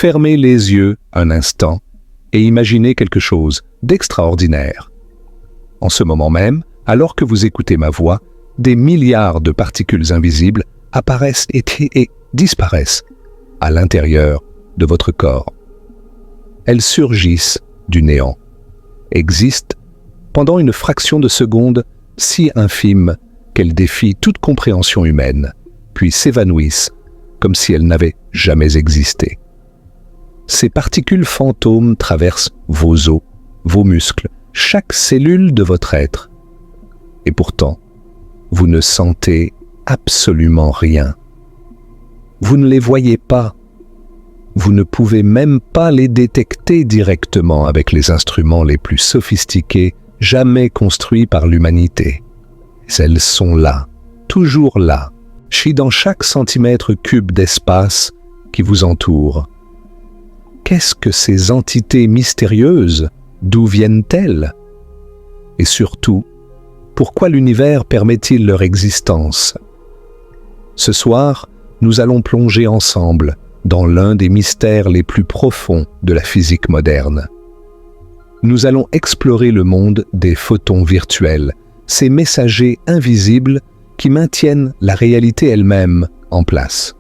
fermez les yeux un instant et imaginez quelque chose d'extraordinaire. En ce moment même, alors que vous écoutez ma voix, des milliards de particules invisibles apparaissent et disparaissent à l'intérieur de votre corps. Elles surgissent du néant, existent pendant une fraction de seconde si infime qu'elles défient toute compréhension humaine, puis s'évanouissent comme si elles n'avaient jamais existé. Ces particules fantômes traversent vos os, vos muscles, chaque cellule de votre être. Et pourtant, vous ne sentez absolument rien. Vous ne les voyez pas. Vous ne pouvez même pas les détecter directement avec les instruments les plus sophistiqués jamais construits par l'humanité. Elles sont là, toujours là, dans chaque centimètre cube d'espace qui vous entoure. Qu'est-ce que ces entités mystérieuses? D'où viennent-elles? Et surtout, pourquoi l'univers permet-il leur existence? Ce soir, nous allons plonger ensemble dans l'un des mystères les plus profonds de la physique moderne. Nous allons explorer le monde des photons virtuels, ces messagers invisibles qui maintiennent la réalité elle-même en place.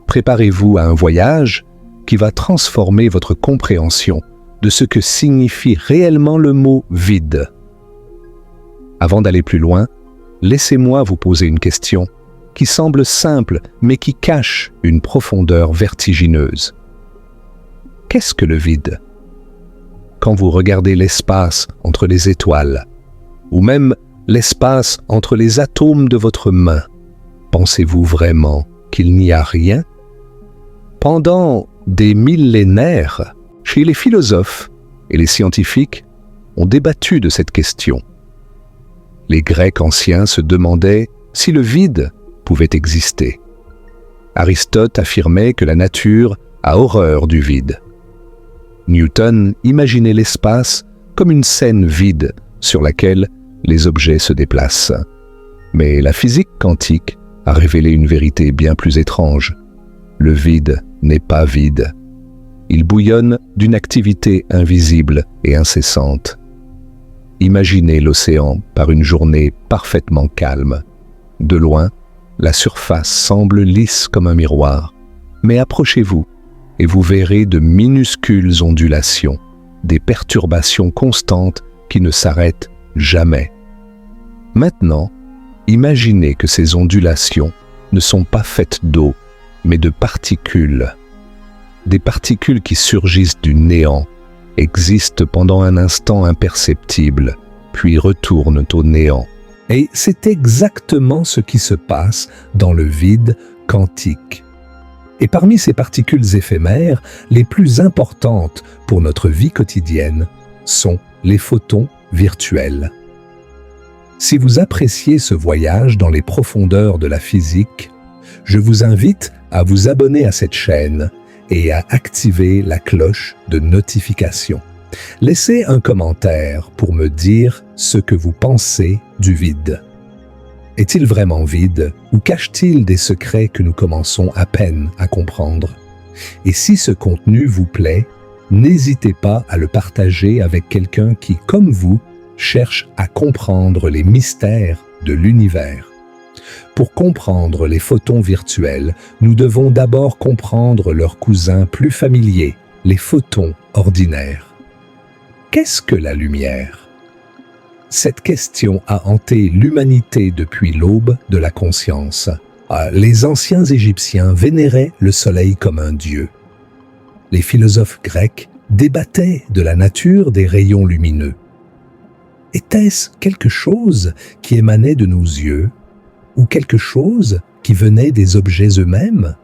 Préparez-vous à un voyage qui va transformer votre compréhension de ce que signifie réellement le mot « vide ». Avant d'aller plus loin, laissez-moi vous poser une question qui semble simple mais qui cache une profondeur vertigineuse. Qu'est-ce que le vide? Quand vous regardez l'espace entre les étoiles, ou même l'espace entre les atomes de votre main, pensez-vous vraiment qu'il n'y a rien? Pendant des millénaires, chez les philosophes et les scientifiques ont débattu de cette question. Les Grecs anciens se demandaient si le vide pouvait exister. Aristote affirmait que la nature a horreur du vide. Newton imaginait l'espace comme une scène vide sur laquelle les objets se déplacent. Mais la physique quantique a révélé une vérité bien plus étrange. Le vide n'est pas vide. Il bouillonne d'une activité invisible et incessante. Imaginez l'océan par une journée parfaitement calme. De loin, la surface semble lisse comme un miroir. Mais approchez-vous et vous verrez de minuscules ondulations, des perturbations constantes qui ne s'arrêtent jamais. Maintenant, imaginez que ces ondulations ne sont pas faites d'eau, mais de particules. Des particules qui surgissent du néant, existent pendant un instant imperceptible, puis retournent au néant. Et c'est exactement ce qui se passe dans le vide quantique. Et parmi ces particules éphémères, les plus importantes pour notre vie quotidienne sont les photons virtuels. Si vous appréciez ce voyage dans les profondeurs de la physique, je vous invite à vous abonner à cette chaîne et à activer la cloche de notification. Laissez un commentaire pour me dire ce que vous pensez du vide. Est-il vraiment vide ou cache-t-il des secrets que nous commençons à peine à comprendre? Et si ce contenu vous plaît, n'hésitez pas à le partager avec quelqu'un qui, comme vous, cherche à comprendre les mystères de l'univers. Pour comprendre les photons virtuels, nous devons d'abord comprendre leurs cousins plus familiers, les photons ordinaires. Qu'est-ce que la lumière? Cette question a hanté l'humanité depuis l'aube de la conscience. Les anciens Égyptiens vénéraient le soleil comme un dieu. Les philosophes grecs débattaient de la nature des rayons lumineux. Était-ce quelque chose qui émanait de nos yeux ou quelque chose qui venait des objets eux-mêmes?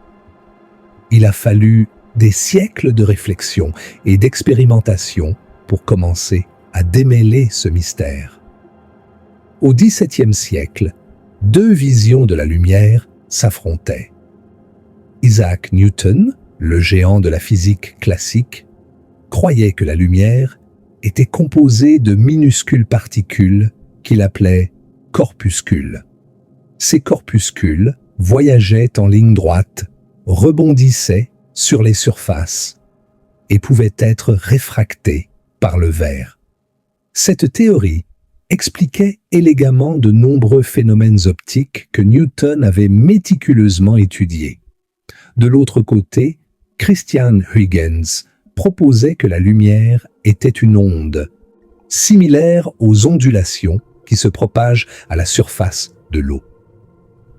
Il a fallu des siècles de réflexion et d'expérimentation pour commencer à démêler ce mystère. Au XVIIe siècle, deux visions de la lumière s'affrontaient. Isaac Newton, le géant de la physique classique, croyait que la lumière était composée de minuscules particules qu'il appelait corpuscules. Ces corpuscules voyageaient en ligne droite, rebondissaient sur les surfaces et pouvaient être réfractées par le verre. Cette théorie expliquait élégamment de nombreux phénomènes optiques que Newton avait méticuleusement étudiés. De l'autre côté, Christian Huygens proposait que la lumière était une onde, similaire aux ondulations qui se propagent à la surface de l'eau.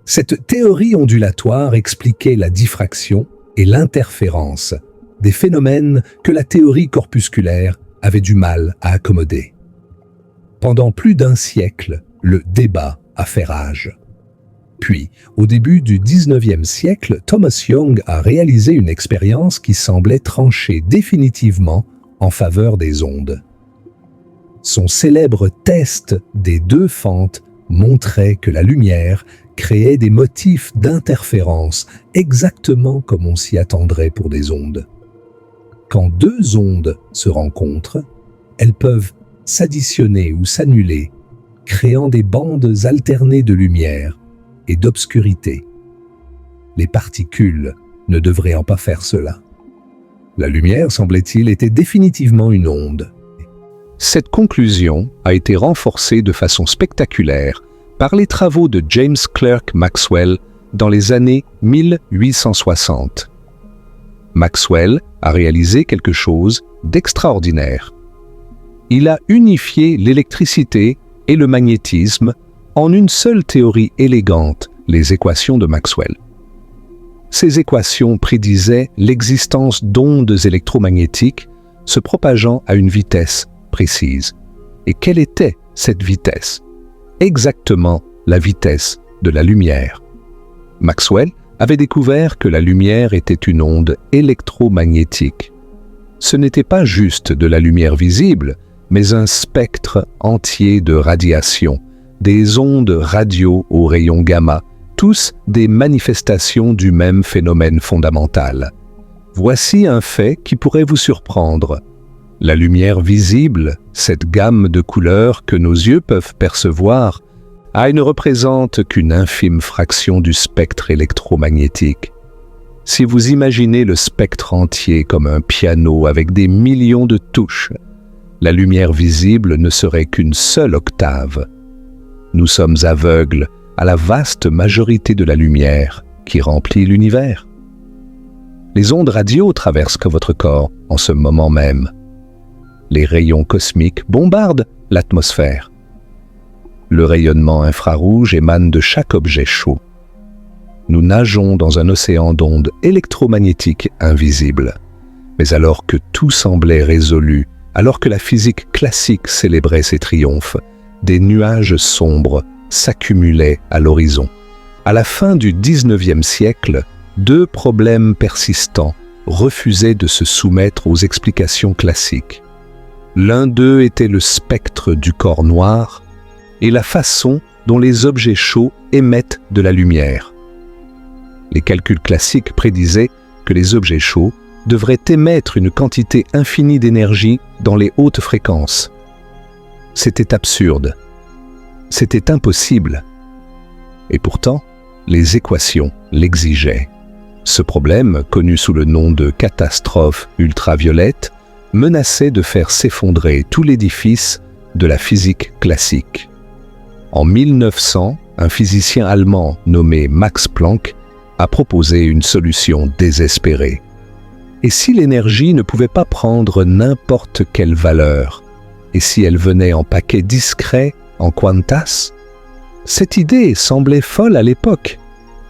Cette théorie ondulatoire expliquait la diffraction et l'interférence, des phénomènes que la théorie corpusculaire avait du mal à accommoder. Pendant plus d'un siècle, le débat a fait rage. Puis, au début du XIXe siècle, Thomas Young a réalisé une expérience qui semblait trancher définitivement en faveur des ondes. Son célèbre test des deux fentes montrait que la lumière créait des motifs d'interférence exactement comme on s'y attendrait pour des ondes. Quand deux ondes se rencontrent, elles peuvent s'additionner ou s'annuler, créant des bandes alternées de lumière et d'obscurité. Les particules ne devraient pas faire cela. La lumière, semblait-il, était définitivement une onde. Cette conclusion a été renforcée de façon spectaculaire par les travaux de James Clerk Maxwell dans les années 1860. Maxwell a réalisé quelque chose d'extraordinaire. Il a unifié l'électricité et le magnétisme en une seule théorie élégante, les équations de Maxwell. Ces équations prédisaient l'existence d'ondes électromagnétiques se propageant à une vitesse précise. Et quelle était cette vitesse? Exactement la vitesse de la lumière. Maxwell avait découvert que la lumière était une onde électromagnétique. Ce n'était pas juste de la lumière visible, mais un spectre entier de radiation, des ondes radio aux rayons gamma, tous des manifestations du même phénomène fondamental. Voici un fait qui pourrait vous surprendre. La lumière visible, cette gamme de couleurs que nos yeux peuvent percevoir, ne représente qu'une infime fraction du spectre électromagnétique. Si vous imaginez le spectre entier comme un piano avec des millions de touches, la lumière visible ne serait qu'une seule octave. Nous sommes aveugles à la vaste majorité de la lumière qui remplit l'univers. Les ondes radio traversent votre corps en ce moment même. Les rayons cosmiques bombardent l'atmosphère. Le rayonnement infrarouge émane de chaque objet chaud. Nous nageons dans un océan d'ondes électromagnétiques invisibles. Mais alors que tout semblait résolu, alors que la physique classique célébrait ses triomphes, des nuages sombres s'accumulaient à l'horizon. À la fin du XIXe siècle, deux problèmes persistants refusaient de se soumettre aux explications classiques. L'un d'eux était le spectre du corps noir et la façon dont les objets chauds émettent de la lumière. Les calculs classiques prédisaient que les objets chauds devraient émettre une quantité infinie d'énergie dans les hautes fréquences. C'était absurde. C'était impossible. Et pourtant, les équations l'exigeaient. Ce problème, connu sous le nom de catastrophe ultraviolette, menaçait de faire s'effondrer tout l'édifice de la physique classique. En 1900, un physicien allemand nommé Max Planck a proposé une solution désespérée. Et si l'énergie ne pouvait pas prendre n'importe quelle valeur, et si elle venait en paquets discrets, en quantas? Cette idée semblait folle à l'époque.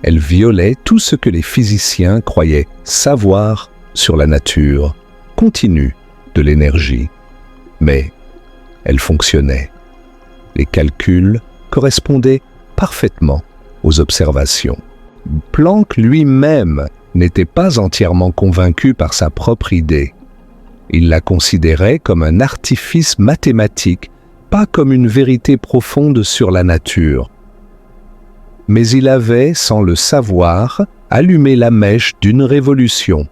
Elle violait tout ce que les physiciens croyaient savoir sur la nature continue de l'énergie. Mais elle fonctionnait. Les calculs correspondaient parfaitement aux observations. Planck lui-même n'était pas entièrement convaincu par sa propre idée. Il la considérait comme un artifice mathématique, pas comme une vérité profonde sur la nature. Mais il avait, sans le savoir, allumé la mèche d'une révolution.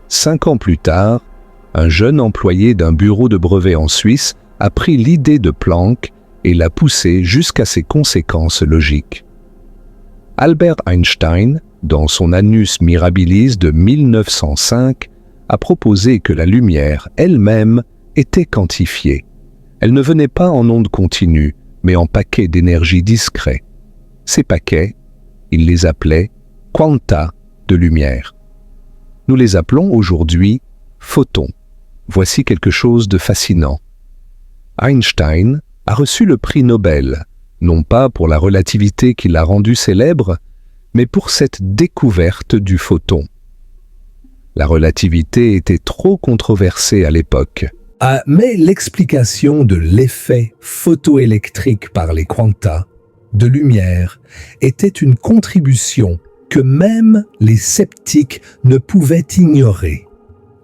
5 ans plus tard, un jeune employé d'un bureau de brevet en Suisse a pris l'idée de Planck et l'a poussée jusqu'à ses conséquences logiques. Albert Einstein dans son Annus Mirabilis de 1905, a proposé que la lumière elle-même était quantifiée. Elle ne venait pas en ondes continues, mais en paquets d'énergie discrets. Ces paquets, il les appelait quanta de lumière. Nous les appelons aujourd'hui photons. Voici quelque chose de fascinant. Einstein a reçu le prix Nobel, non pas pour la relativité qui l'a rendu célèbre, mais pour cette découverte du photon. La relativité était trop controversée à l'époque. Mais l'explication de l'effet photoélectrique par les quanta de lumière était une contribution que même les sceptiques ne pouvaient ignorer.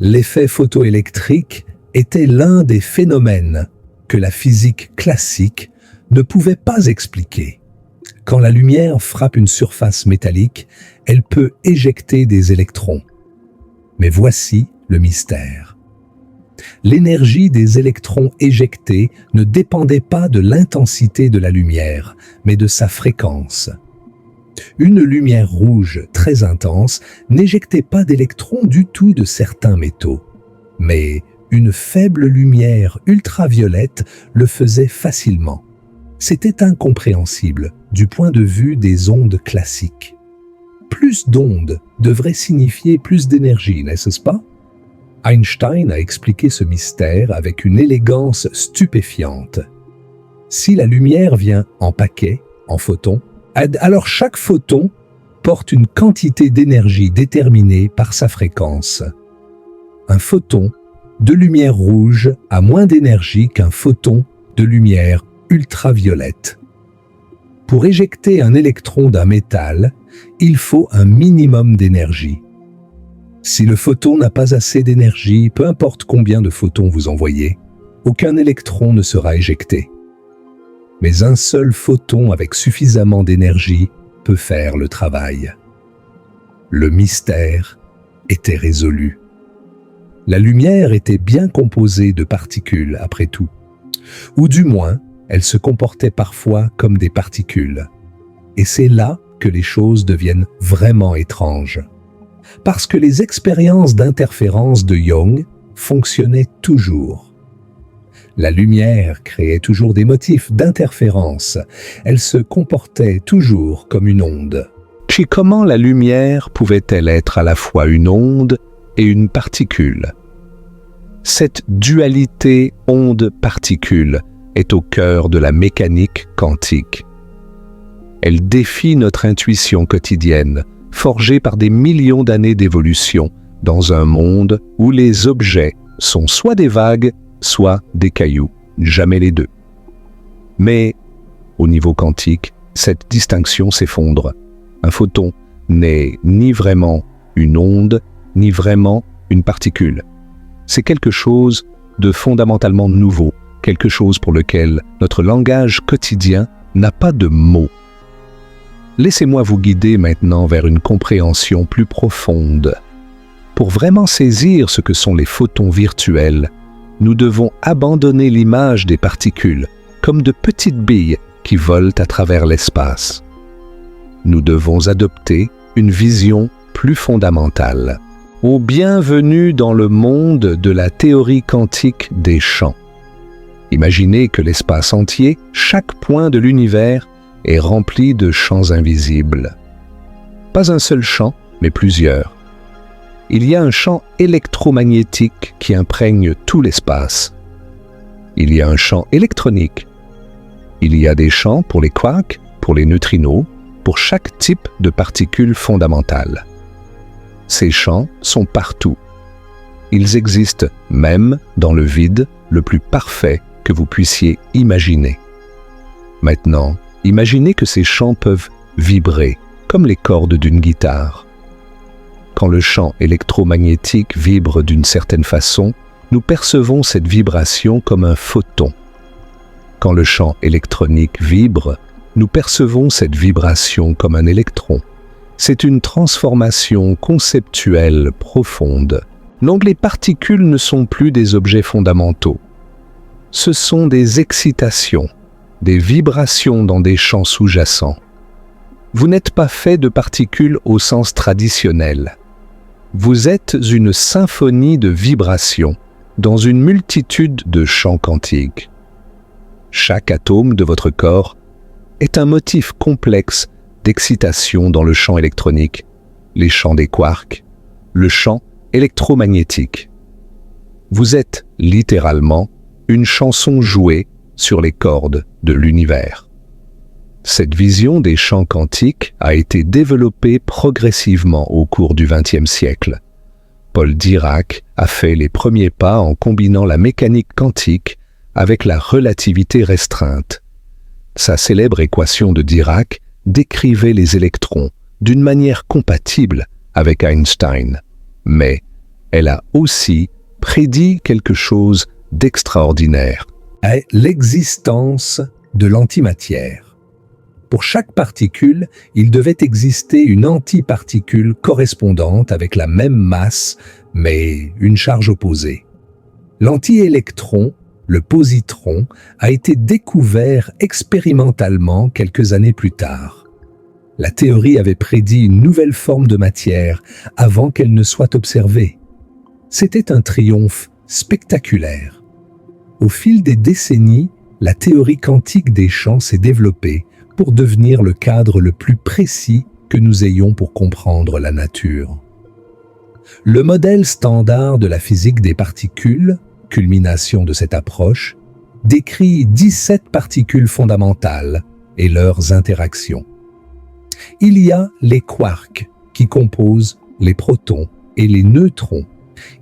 L'effet photoélectrique était l'un des phénomènes que la physique classique ne pouvait pas expliquer. Quand la lumière frappe une surface métallique, elle peut éjecter des électrons. Mais voici le mystère. L'énergie des électrons éjectés ne dépendait pas de l'intensité de la lumière, mais de sa fréquence. Une lumière rouge très intense n'éjectait pas d'électrons du tout de certains métaux, mais une faible lumière ultraviolette le faisait facilement. C'était incompréhensible du point de vue des ondes classiques. Plus d'ondes devrait signifier plus d'énergie, n'est-ce pas? Einstein a expliqué ce mystère avec une élégance stupéfiante. Si la lumière vient en paquets, en photons, alors chaque photon porte une quantité d'énergie déterminée par sa fréquence. Un photon de lumière rouge a moins d'énergie qu'un photon de lumière ultraviolette. Pour éjecter un électron d'un métal, il faut un minimum d'énergie. Si le photon n'a pas assez d'énergie, peu importe combien de photons vous envoyez, aucun électron ne sera éjecté. Mais un seul photon avec suffisamment d'énergie peut faire le travail. Le mystère était résolu. La lumière était bien composée de particules, après tout. Ou du moins, elle se comportait parfois comme des particules. Et c'est là que les choses deviennent vraiment étranges. Parce que les expériences d'interférence de Young fonctionnaient toujours. La lumière créait toujours des motifs d'interférence. Elle se comportait toujours comme une onde. Puis comment la lumière pouvait-elle être à la fois une onde et une particule? Cette dualité onde-particule est au cœur de la mécanique quantique. Elle défie notre intuition quotidienne, forgée par des millions d'années d'évolution dans un monde où les objets sont soit des vagues, soit des cailloux, jamais les deux. Mais, au niveau quantique, cette distinction s'effondre. Un photon n'est ni vraiment une onde, ni vraiment une particule. C'est quelque chose de fondamentalement nouveau, quelque chose pour lequel notre langage quotidien n'a pas de mots. Laissez-moi vous guider maintenant vers une compréhension plus profonde. Pour vraiment saisir ce que sont les photons virtuels, nous devons abandonner l'image des particules comme de petites billes qui volent à travers l'espace. Nous devons adopter une vision plus fondamentale. Ô bienvenue dans le monde de la théorie quantique des champs. Imaginez que l'espace entier, chaque point de l'univers, est rempli de champs invisibles. Pas un seul champ, mais plusieurs. Il y a un champ électromagnétique qui imprègne tout l'espace. Il y a un champ électronique. Il y a des champs pour les quarks, pour les neutrinos, pour chaque type de particule fondamentale. Ces champs sont partout. Ils existent même dans le vide le plus parfait que vous puissiez imaginer. Maintenant, imaginez que ces champs peuvent vibrer, comme les cordes d'une guitare. Quand le champ électromagnétique vibre d'une certaine façon, nous percevons cette vibration comme un photon. Quand le champ électronique vibre, nous percevons cette vibration comme un électron. C'est une transformation conceptuelle profonde. Donc les particules ne sont plus des objets fondamentaux. Ce sont des excitations, des vibrations dans des champs sous-jacents. Vous n'êtes pas fait de particules au sens traditionnel. Vous êtes une symphonie de vibrations dans une multitude de champs quantiques. Chaque atome de votre corps est un motif complexe d'excitation dans le champ électronique, les champs des quarks, le champ électromagnétique. Vous êtes littéralement une chanson jouée sur les cordes de l'univers. Cette vision des champs quantiques a été développée progressivement au cours du XXe siècle. Paul Dirac a fait les premiers pas en combinant la mécanique quantique avec la relativité restreinte. Sa célèbre équation de Dirac décrivait les électrons d'une manière compatible avec Einstein, mais elle a aussi prédit quelque chose d'extraordinaire, l'existence de l'antimatière. Pour chaque particule, il devait exister une antiparticule correspondante avec la même masse, mais une charge opposée. L'antiélectron, le positron, a été découvert expérimentalement quelques années plus tard. La théorie avait prédit une nouvelle forme de matière avant qu'elle ne soit observée. C'était un triomphe spectaculaire. Au fil des décennies, la théorie quantique des champs s'est développée pour devenir le cadre le plus précis que nous ayons pour comprendre la nature. Le modèle standard de la physique des particules, culmination de cette approche, décrit 17 particules fondamentales et leurs interactions. Il y a les quarks qui composent les protons et les neutrons.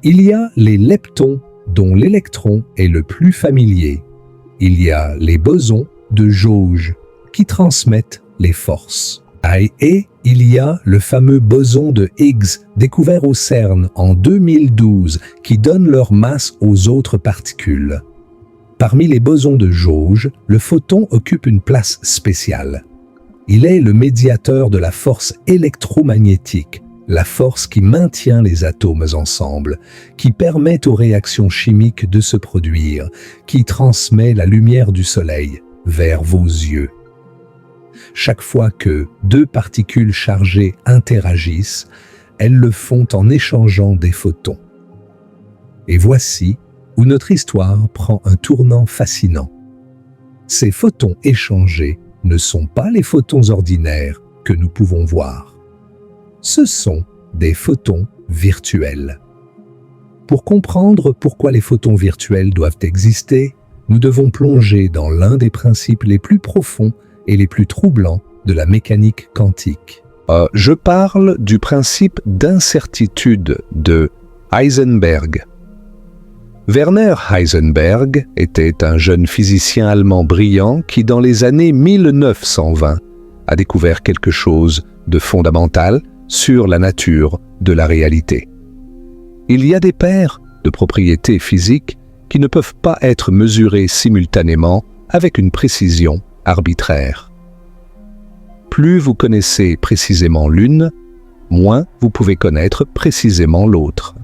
Il y a les leptons dont l'électron est le plus familier. Il y a les bosons de jauge qui transmettent les forces. Et il y a le fameux boson de Higgs découvert au CERN en 2012 qui donne leur masse aux autres particules. Parmi les bosons de jauge, le photon occupe une place spéciale. Il est le médiateur de la force électromagnétique, la force qui maintient les atomes ensemble, qui permet aux réactions chimiques de se produire, qui transmet la lumière du soleil vers vos yeux. Chaque fois que deux particules chargées interagissent, elles le font en échangeant des photons. Et voici où notre histoire prend un tournant fascinant. Ces photons échangés ne sont pas les photons ordinaires que nous pouvons voir. Ce sont des photons virtuels. Pour comprendre pourquoi les photons virtuels doivent exister, nous devons plonger dans l'un des principes les plus profonds et les plus troublants de la mécanique quantique. Je parle du principe d'incertitude de Heisenberg. Werner Heisenberg était un jeune physicien allemand brillant qui, dans les années 1920, a découvert quelque chose de fondamental sur la nature de la réalité. Il y a des paires de propriétés physiques qui ne peuvent pas être mesurées simultanément avec une précision arbitraire. Plus vous connaissez précisément l'une, moins vous pouvez connaître précisément l'autre.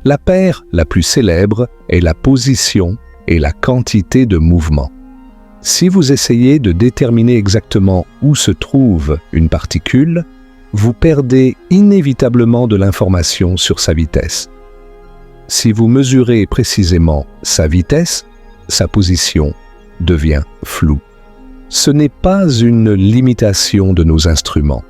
La paire la plus célèbre est la position et la quantité de mouvement. Si vous essayez de déterminer exactement où se trouve une particule, vous perdez inévitablement de l'information sur sa vitesse. Si vous mesurez précisément sa vitesse, sa position devient floue. Ce n'est pas une limitation de nos instruments.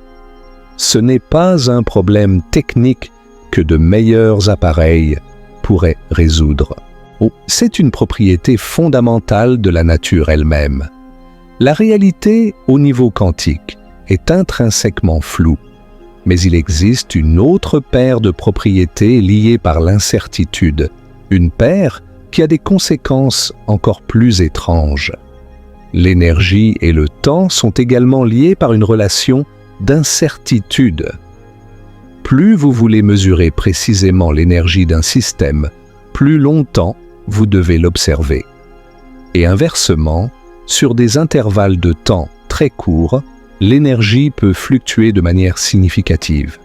Ce n'est pas un problème technique que de meilleurs appareils pourraient résoudre. C'est une propriété fondamentale de la nature elle-même. La réalité au niveau quantique est intrinsèquement floue, mais il existe une autre paire de propriétés liées par l'incertitude, une paire qui a des conséquences encore plus étranges. L'énergie et le temps sont également liés par une relation d'incertitude. Plus vous voulez mesurer précisément l'énergie d'un système, plus longtemps vous devez l'observer. Et inversement, sur des intervalles de temps très courts, l'énergie peut fluctuer de manière significative.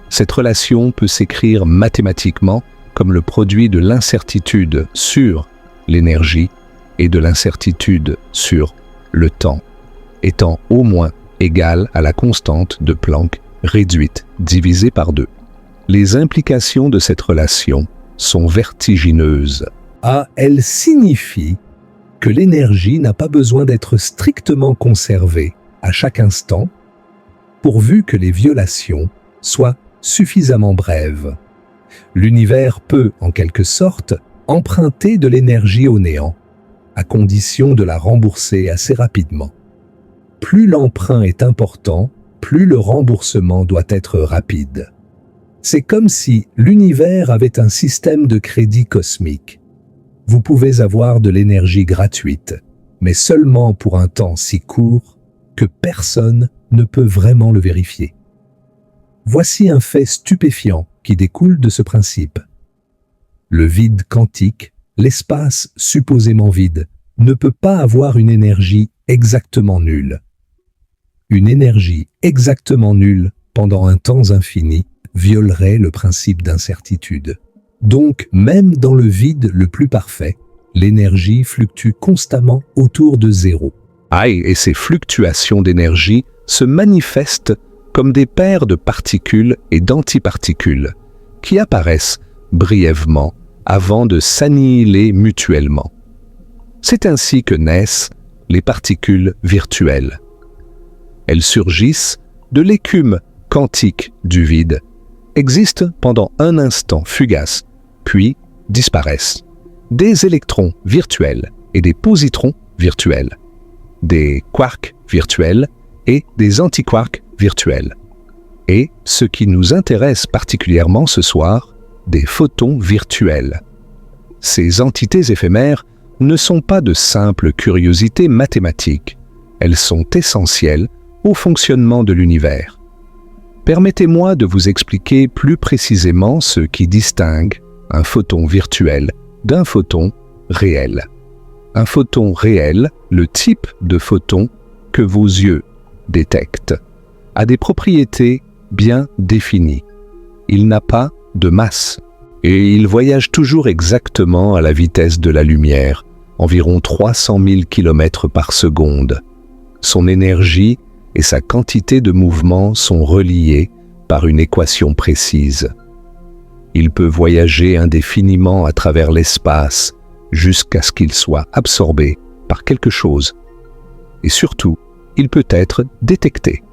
Cette relation peut s'écrire mathématiquement comme le produit de l'incertitude sur l'énergie et de l'incertitude sur le temps, étant au moins égale à la constante de Planck réduite divisée par 2. Les implications de cette relation sont vertigineuses. Elle signifie que l'énergie n'a pas besoin d'être strictement conservée à chaque instant, pourvu que les violations soient suffisamment brèves. L'univers peut, en quelque sorte, emprunter de l'énergie au néant, à condition de la rembourser assez rapidement. Plus l'emprunt est important, plus le remboursement doit être rapide. C'est comme si l'univers avait un système de crédit cosmique. Vous pouvez avoir de l'énergie gratuite, mais seulement pour un temps si court que personne ne peut vraiment le vérifier. Voici un fait stupéfiant qui découle de ce principe. Le vide quantique, l'espace supposément vide, ne peut pas avoir une énergie exactement nulle. Une énergie exactement nulle pendant un temps infini violerait le principe d'incertitude. Donc, même dans le vide le plus parfait, l'énergie fluctue constamment autour de zéro. Et ces fluctuations d'énergie se manifestent comme des paires de particules et d'antiparticules qui apparaissent brièvement avant de s'annihiler mutuellement. C'est ainsi que naissent les particules virtuelles. Elles surgissent de l'écume quantique du vide, existent pendant un instant fugace, puis disparaissent. Des électrons virtuels et des positrons virtuels, des quarks virtuels et des antiquarks virtuels. Et ce qui nous intéresse particulièrement ce soir, des photons virtuels. Ces entités éphémères ne sont pas de simples curiosités mathématiques, elles sont essentielles au fonctionnement de l'univers. Permettez-moi de vous expliquer plus précisément ce qui distingue un photon virtuel d'un photon réel. Un photon réel, le type de photon que vos yeux détectent, a des propriétés bien définies. Il n'a pas de masse et il voyage toujours exactement à la vitesse de la lumière, environ 300 000 km par seconde. Son énergie et sa quantité de mouvement sont reliées par une équation précise. Il peut voyager indéfiniment à travers l'espace jusqu'à ce qu'il soit absorbé par quelque chose. Et surtout, il peut être détecté.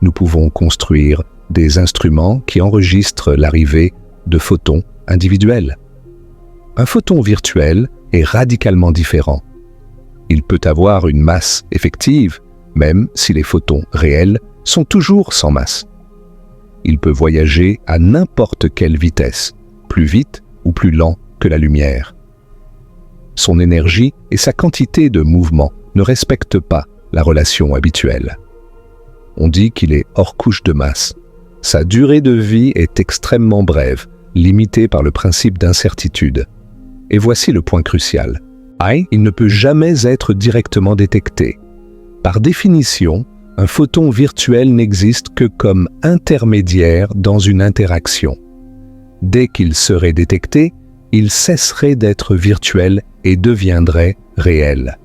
Nous pouvons construire des instruments qui enregistrent l'arrivée de photons individuels. Un photon virtuel est radicalement différent. Il peut avoir une masse effective, même si les photons réels sont toujours sans masse. Il peut voyager à n'importe quelle vitesse, plus vite ou plus lent que la lumière. Son énergie et sa quantité de mouvement ne respectent pas la relation habituelle. On dit qu'il est hors couche de masse. Sa durée de vie est extrêmement brève, limitée par le principe d'incertitude. Et voici le point crucial. Il ne peut jamais être directement détecté. Par définition, un photon virtuel n'existe que comme intermédiaire dans une interaction. Dès qu'il serait détecté, il cesserait d'être virtuel et deviendrait réel.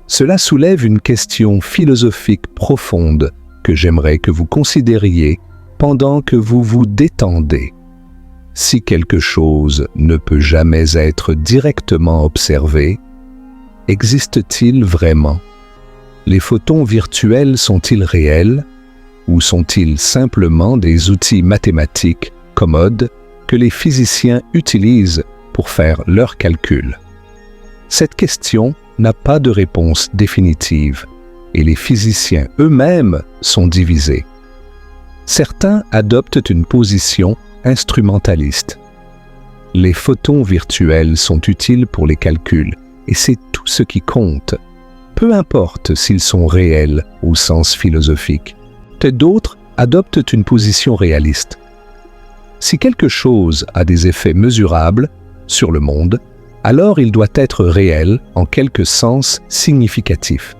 Cela soulève une question philosophique profonde que j'aimerais que vous considériez pendant que vous vous détendez. Si quelque chose ne peut jamais être directement observé, existe-t-il vraiment? Les photons virtuels sont-ils réels ou sont-ils simplement des outils mathématiques commodes que les physiciens utilisent pour faire leurs calculs? Cette question n'a pas de réponse définitive et les physiciens eux-mêmes sont divisés. Certains adoptent une position instrumentaliste. Les photons virtuels sont utiles pour les calculs et c'est tout ce qui compte. Peu importe s'ils sont réels au sens philosophique. D'autres adoptent une position réaliste. Si quelque chose a des effets mesurables sur le monde, alors il doit être réel en quelque sens significatif.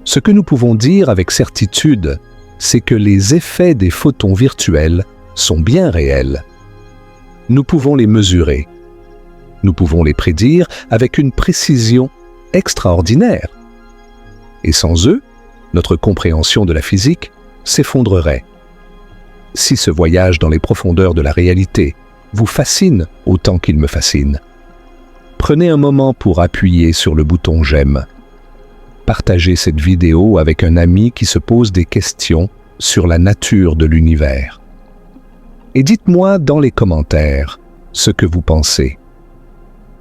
Ce que nous pouvons dire avec certitude, c'est que les effets des photons virtuels sont bien réels. Nous pouvons les mesurer. Nous pouvons les prédire avec une précision extraordinaire. Et sans eux, notre compréhension de la physique s'effondrerait. Si ce voyage dans les profondeurs de la réalité vous fascine autant qu'il me fascine, prenez un moment pour appuyer sur le bouton j'aime. Partagez cette vidéo avec un ami qui se pose des questions sur la nature de l'univers. Et dites-moi dans les commentaires ce que vous pensez.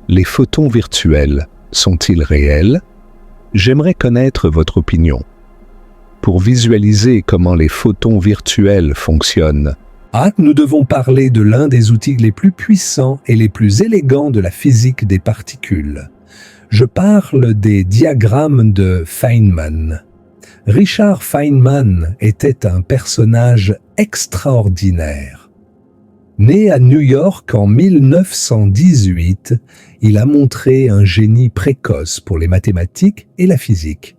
Les photons virtuels sont-ils réels? J'aimerais connaître votre opinion. Pour visualiser comment les photons virtuels fonctionnent, nous devons parler de l'un des outils les plus puissants et les plus élégants de la physique des particules. Je parle des diagrammes de Feynman. Richard Feynman était un personnage extraordinaire. Né à New York en 1918, il a montré un génie précoce pour les mathématiques et la physique.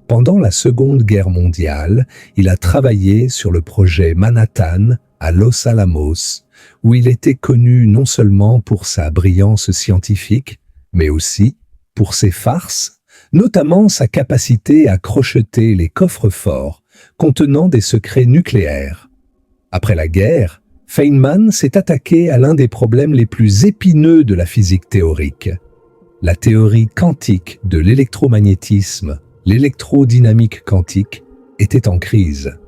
Pendant la Seconde Guerre mondiale, il a travaillé sur le projet Manhattan à Los Alamos, où il était connu non seulement pour sa brillance scientifique, mais aussi pour ses farces, notamment sa capacité à crocheter les coffres-forts contenant des secrets nucléaires. Après la guerre, Feynman s'est attaqué à l'un des problèmes les plus épineux de la physique théorique. La théorie quantique de l'électromagnétisme, l'électrodynamique quantique, était en crise.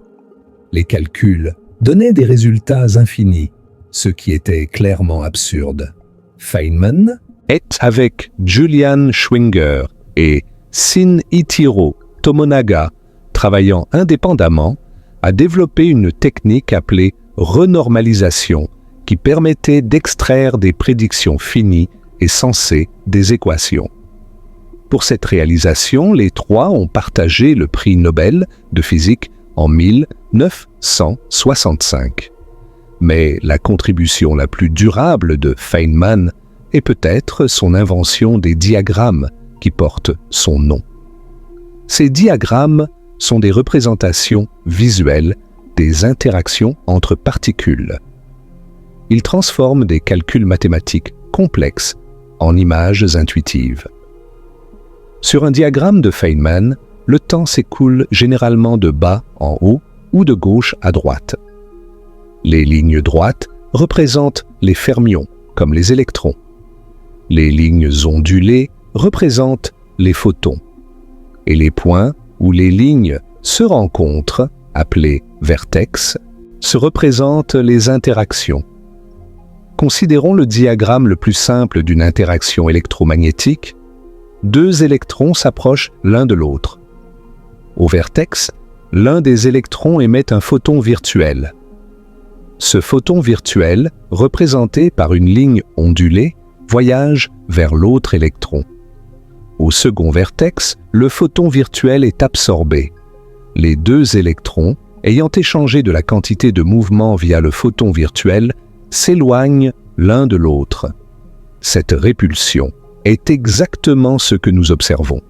Les calculs donnaient des résultats infinis, ce qui était clairement absurde. Feynman est avec Julian Schwinger et Shinichiro Tomonaga, travaillant indépendamment, a développé une technique appelée renormalisation qui permettait d'extraire des prédictions finies et sensées des équations. Pour cette réalisation, les trois ont partagé le prix Nobel de physique en 1965. Mais la contribution la plus durable de Feynman est peut-être son invention des diagrammes qui portent son nom. Ces diagrammes sont des représentations visuelles des interactions entre particules. Ils transforment des calculs mathématiques complexes en images intuitives. Sur un diagramme de Feynman, le temps s'écoule généralement de bas en haut ou de gauche à droite. Les lignes droites représentent les fermions, comme les électrons. Les lignes ondulées représentent les photons. Et les points où les lignes se rencontrent, appelés vertex, se représentent les interactions. Considérons le diagramme le plus simple d'une interaction électromagnétique. Deux électrons s'approchent l'un de l'autre. Au vertex, l'un des électrons émet un photon virtuel. Ce photon virtuel, représenté par une ligne ondulée, voyage vers l'autre électron. Au second vertex, le photon virtuel est absorbé. Les deux électrons, ayant échangé de la quantité de mouvement via le photon virtuel, s'éloignent l'un de l'autre. Cette répulsion est exactement ce que nous observons.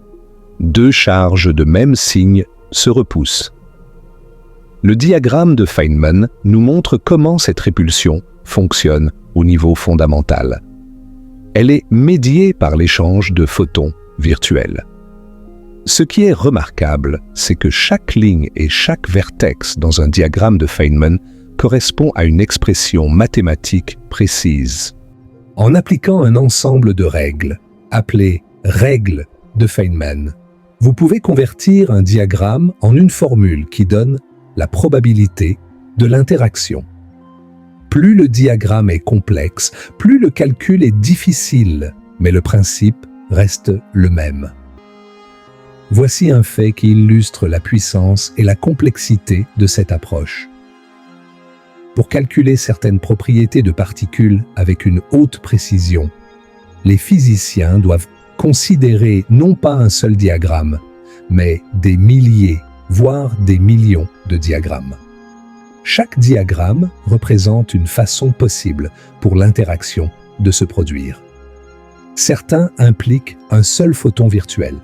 Deux charges de même signe se repoussent. Le diagramme de Feynman nous montre comment cette répulsion fonctionne au niveau fondamental. Elle est médiée par l'échange de photons virtuels. Ce qui est remarquable, c'est que chaque ligne et chaque vertex dans un diagramme de Feynman correspond à une expression mathématique précise. En appliquant un ensemble de règles, appelées règles de Feynman, vous pouvez convertir un diagramme en une formule qui donne la probabilité de l'interaction. Plus le diagramme est complexe, plus le calcul est difficile, mais le principe reste le même. Voici un fait qui illustre la puissance et la complexité de cette approche. Pour calculer certaines propriétés de particules avec une haute précision, les physiciens doivent considérer non pas un seul diagramme, mais des milliers, voire des millions de diagrammes. Chaque diagramme représente une façon possible pour l'interaction de se produire. Certains impliquent un seul photon virtuel.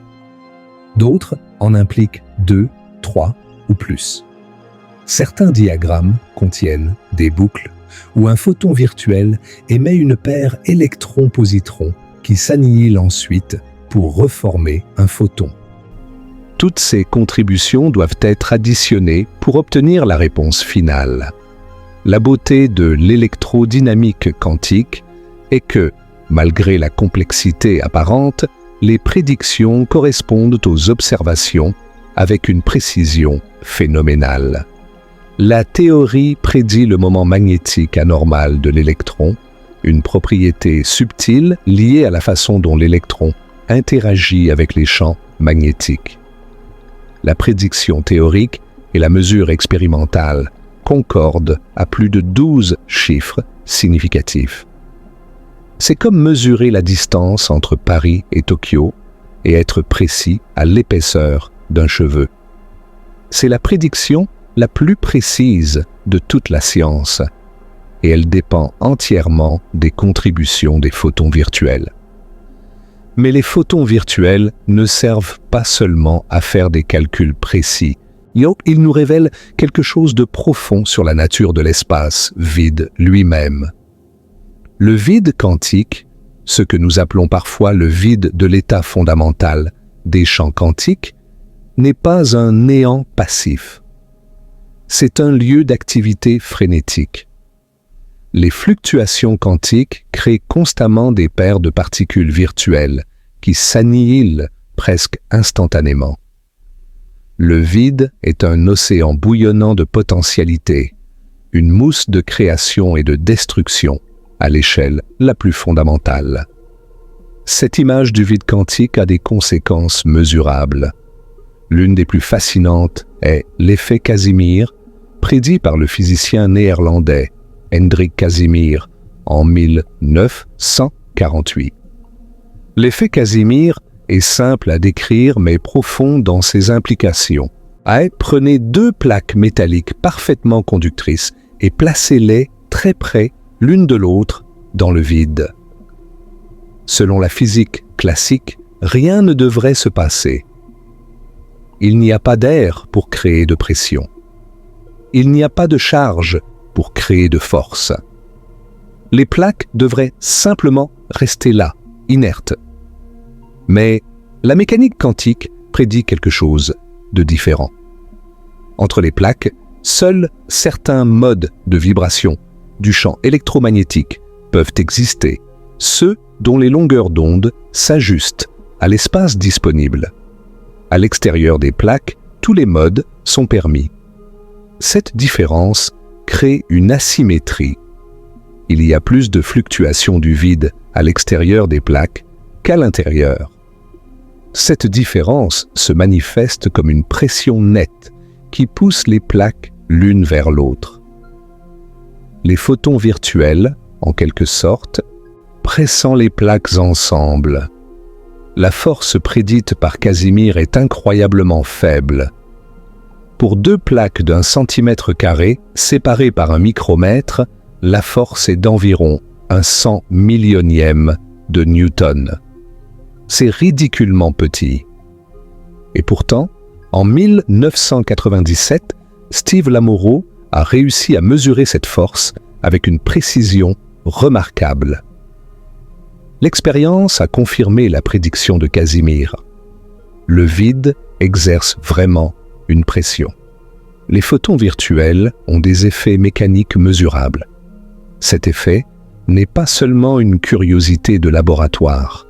D'autres en impliquent 2, 3 ou plus. Certains diagrammes contiennent des boucles où un photon virtuel émet une paire électron-positron qui s'annihile ensuite pour reformer un photon. Toutes ces contributions doivent être additionnées pour obtenir la réponse finale. La beauté de l'électrodynamique quantique est que, malgré la complexité apparente, les prédictions correspondent aux observations avec une précision phénoménale. La théorie prédit le moment magnétique anormal de l'électron, une propriété subtile liée à la façon dont l'électron interagit avec les champs magnétiques. La prédiction théorique et la mesure expérimentale concordent à plus de 12 chiffres significatifs. C'est comme mesurer la distance entre Paris et Tokyo et être précis à l'épaisseur d'un cheveu. C'est la prédiction la plus précise de toute la science, et elle dépend entièrement des contributions des photons virtuels. Mais les photons virtuels ne servent pas seulement à faire des calculs précis. Ils nous révèlent quelque chose de profond sur la nature de l'espace vide lui-même. Le vide quantique, ce que nous appelons parfois le vide de l'état fondamental des champs quantiques, n'est pas un néant passif. C'est un lieu d'activité frénétique. Les fluctuations quantiques créent constamment des paires de particules virtuelles qui s'annihilent presque instantanément. Le vide est un océan bouillonnant de potentialités, une mousse de création et de destruction à l'échelle la plus fondamentale. Cette image du vide quantique a des conséquences mesurables. L'une des plus fascinantes est l'effet Casimir, prédit par le physicien néerlandais Hendrik Casimir en 1948. L'effet Casimir est simple à décrire mais profond dans ses implications. Prenez deux plaques métalliques parfaitement conductrices et placez-les très près l'une de l'autre dans le vide. Selon la physique classique, rien ne devrait se passer. Il n'y a pas d'air pour créer de pression. Il n'y a pas de charge pour créer de force. Les plaques devraient simplement rester là, inertes. Mais la mécanique quantique prédit quelque chose de différent. Entre les plaques, seuls certains modes de vibration du champ électromagnétique peuvent exister, ceux dont les longueurs d'onde s'ajustent à l'espace disponible. À l'extérieur des plaques, tous les modes sont permis. Cette différence crée une asymétrie. Il y a plus de fluctuations du vide à l'extérieur des plaques qu'à l'intérieur. Cette différence se manifeste comme une pression nette qui pousse les plaques l'une vers l'autre. Les photons virtuels, en quelque sorte, pressant les plaques ensemble. La force prédite par Casimir est incroyablement faible. Pour deux plaques d'1 centimètre carré séparées par un micromètre, la force est d'environ 1/100 millionième de Newton. C'est ridiculement petit. Et pourtant, en 1997, Steve Lamoureux a réussi à mesurer cette force avec une précision remarquable. L'expérience a confirmé la prédiction de Casimir. Le vide exerce vraiment une pression. Les photons virtuels ont des effets mécaniques mesurables. Cet effet n'est pas seulement une curiosité de laboratoire.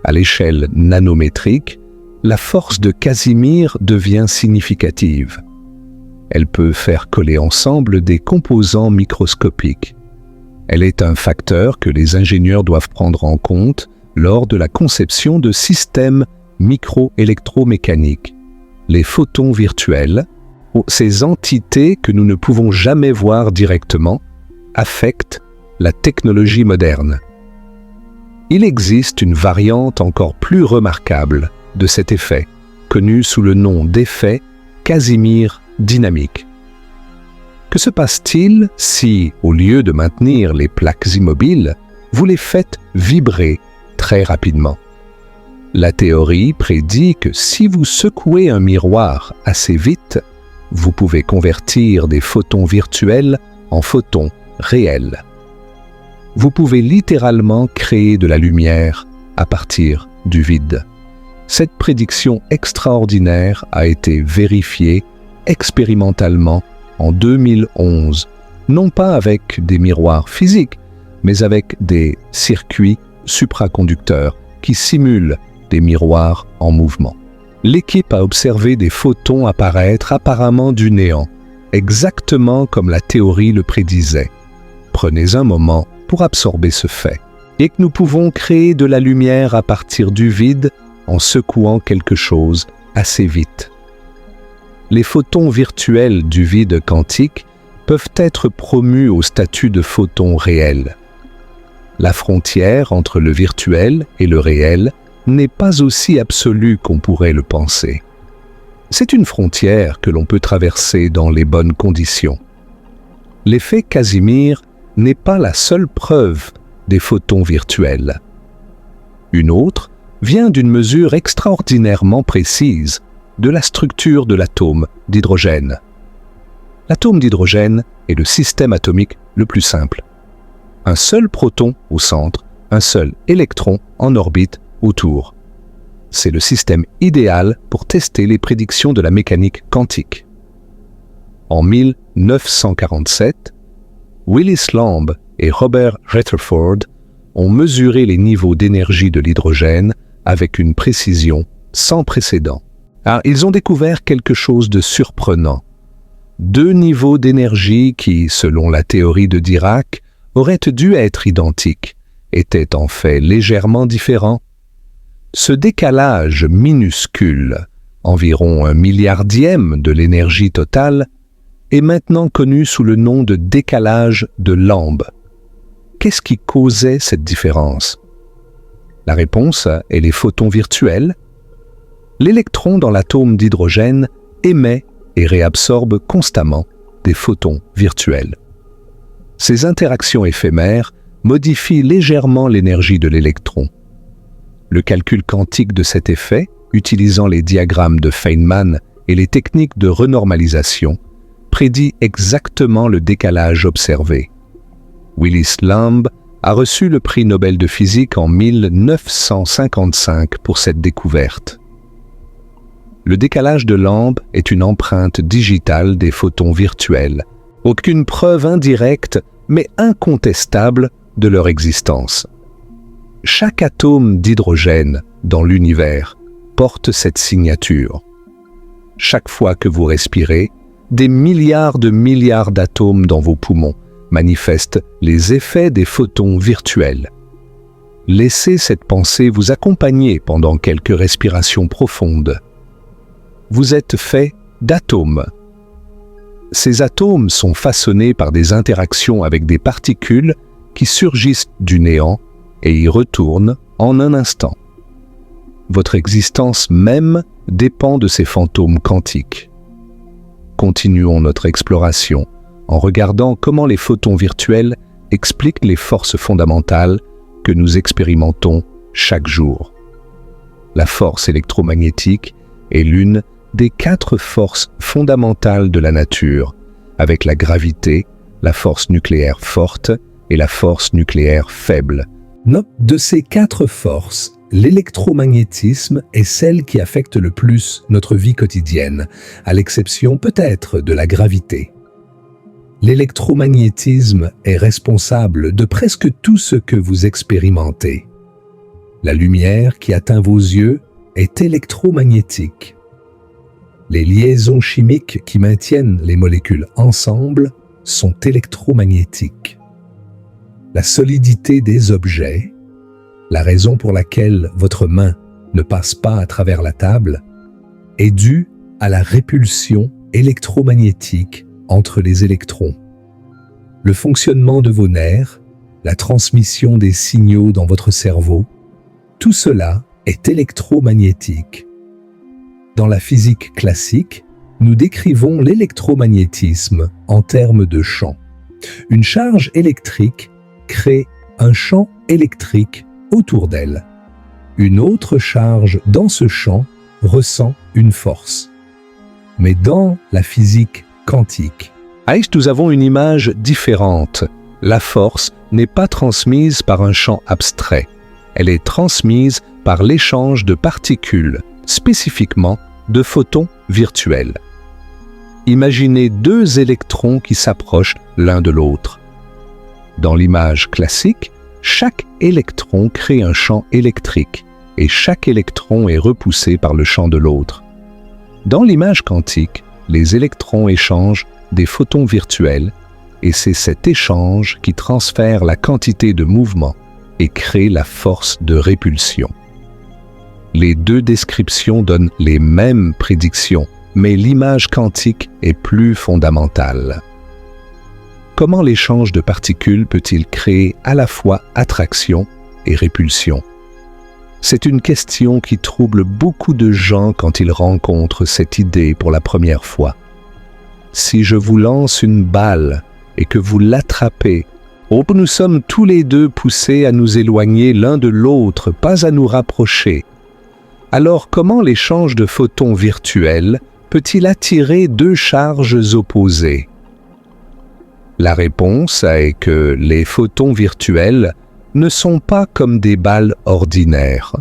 À l'échelle nanométrique, la force de Casimir devient significative. Elle peut faire coller ensemble des composants microscopiques. Elle est un facteur que les ingénieurs doivent prendre en compte lors de la conception de systèmes micro-électromécaniques. Les photons virtuels, ces entités que nous ne pouvons jamais voir directement, affectent la technologie moderne. Il existe une variante encore plus remarquable de cet effet, connu sous le nom d'effet Casimir dynamique. Que se passe-t-il si, au lieu de maintenir les plaques immobiles, vous les faites vibrer très rapidement? La théorie prédit que si vous secouez un miroir assez vite, vous pouvez convertir des photons virtuels en photons réels. Vous pouvez littéralement créer de la lumière à partir du vide. Cette prédiction extraordinaire a été vérifiée expérimentalement en 2011, non pas avec des miroirs physiques, mais avec des circuits supraconducteurs qui simulent des miroirs en mouvement. L'équipe a observé des photons apparaître apparemment du néant, exactement comme la théorie le prédisait. Prenez un moment pour absorber ce fait, et que nous pouvons créer de la lumière à partir du vide en secouant quelque chose assez vite. Les photons virtuels du vide quantique peuvent être promus au statut de photons réels. La frontière entre le virtuel et le réel n'est pas aussi absolue qu'on pourrait le penser. C'est une frontière que l'on peut traverser dans les bonnes conditions. L'effet Casimir n'est pas la seule preuve des photons virtuels. Une autre vient d'une mesure extraordinairement précise de la structure de l'atome d'hydrogène. L'atome d'hydrogène est le système atomique le plus simple. Un seul proton au centre, un seul électron en orbite autour. C'est le système idéal pour tester les prédictions de la mécanique quantique. En 1947, Willis Lamb et Robert Rutherford ont mesuré les niveaux d'énergie de l'hydrogène avec une précision sans précédent. Alors, ils ont découvert quelque chose de surprenant. 2 niveaux d'énergie qui, selon la théorie de Dirac, auraient dû être identiques, étaient en fait légèrement différents. Ce décalage minuscule, environ 1 milliardième de l'énergie totale, est maintenant connu sous le nom de décalage de Lamb. Qu'est-ce qui causait cette différence? La réponse est les photons virtuels. L'électron dans l'atome d'hydrogène émet et réabsorbe constamment des photons virtuels. Ces interactions éphémères modifient légèrement l'énergie de l'électron. Le calcul quantique de cet effet, utilisant les diagrammes de Feynman et les techniques de renormalisation, prédit exactement le décalage observé. Willis Lamb a reçu le prix Nobel de physique en 1955 pour cette découverte. Le décalage de Lamb est une empreinte digitale des photons virtuels, aucune preuve indirecte mais incontestable de leur existence. Chaque atome d'hydrogène dans l'univers porte cette signature. Chaque fois que vous respirez, des milliards d'atomes dans vos poumons manifestent les effets des photons virtuels. Laissez cette pensée vous accompagner pendant quelques respirations profondes. Vous êtes fait d'atomes. Ces atomes sont façonnés par des interactions avec des particules qui surgissent du néant et y retournent en un instant. Votre existence même dépend de ces fantômes quantiques. Continuons notre exploration en regardant comment les photons virtuels expliquent les forces fondamentales que nous expérimentons chaque jour. La force électromagnétique est l'une des 4 forces fondamentales de la nature, avec la gravité, la force nucléaire forte et la force nucléaire faible. De ces 4 forces, l'électromagnétisme est celle qui affecte le plus notre vie quotidienne, à l'exception peut-être de la gravité. L'électromagnétisme est responsable de presque tout ce que vous expérimentez. La lumière qui atteint vos yeux est électromagnétique. Les liaisons chimiques qui maintiennent les molécules ensemble sont électromagnétiques. La solidité des objets, la raison pour laquelle votre main ne passe pas à travers la table, est due à la répulsion électromagnétique entre les électrons. Le fonctionnement de vos nerfs, la transmission des signaux dans votre cerveau, tout cela est électromagnétique. Dans la physique classique, nous décrivons l'électromagnétisme en termes de champ. Une charge électrique crée un champ électrique autour d'elle. Une autre charge dans ce champ ressent une force. Mais dans la physique quantique, nous avons une image différente. La force n'est pas transmise par un champ abstrait. elle est transmise par l'échange de particules, spécifiquement de photons virtuels. Imaginez deux électrons qui s'approchent l'un de l'autre. Dans l'image classique, chaque électron crée un champ électrique et chaque électron est repoussé par le champ de l'autre. Dans l'image quantique, les électrons échangent des photons virtuels et c'est cet échange qui transfère la quantité de mouvement et crée la force de répulsion. Les deux descriptions donnent les mêmes prédictions, mais l'image quantique est plus fondamentale. Comment l'échange de particules peut-il créer à la fois attraction et répulsion? C'est une question qui trouble beaucoup de gens quand ils rencontrent cette idée pour la première fois. Si je vous lance une balle et que vous l'attrapez, nous sommes tous les deux poussés à nous éloigner l'un de l'autre, pas à nous rapprocher. Alors comment l'échange de photons virtuels peut-il attirer deux charges opposées? La réponse est que les photons virtuels ne sont pas comme des balles ordinaires.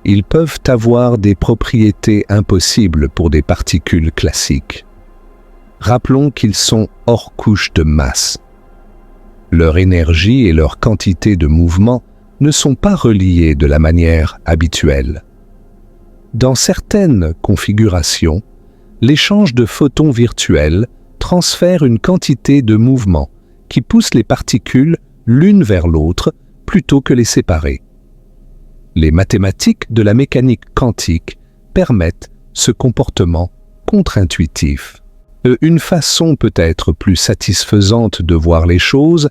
Ils peuvent avoir des propriétés impossibles pour des particules classiques. Rappelons qu'ils sont hors couche de masse. Leur énergie et leur quantité de mouvement ne sont pas reliées de la manière habituelle. Dans certaines configurations, l'échange de photons virtuels transfère une quantité de mouvement qui pousse les particules l'une vers l'autre plutôt que les séparer. Les mathématiques de la mécanique quantique permettent ce comportement contre-intuitif. Une façon peut-être plus satisfaisante de voir les choses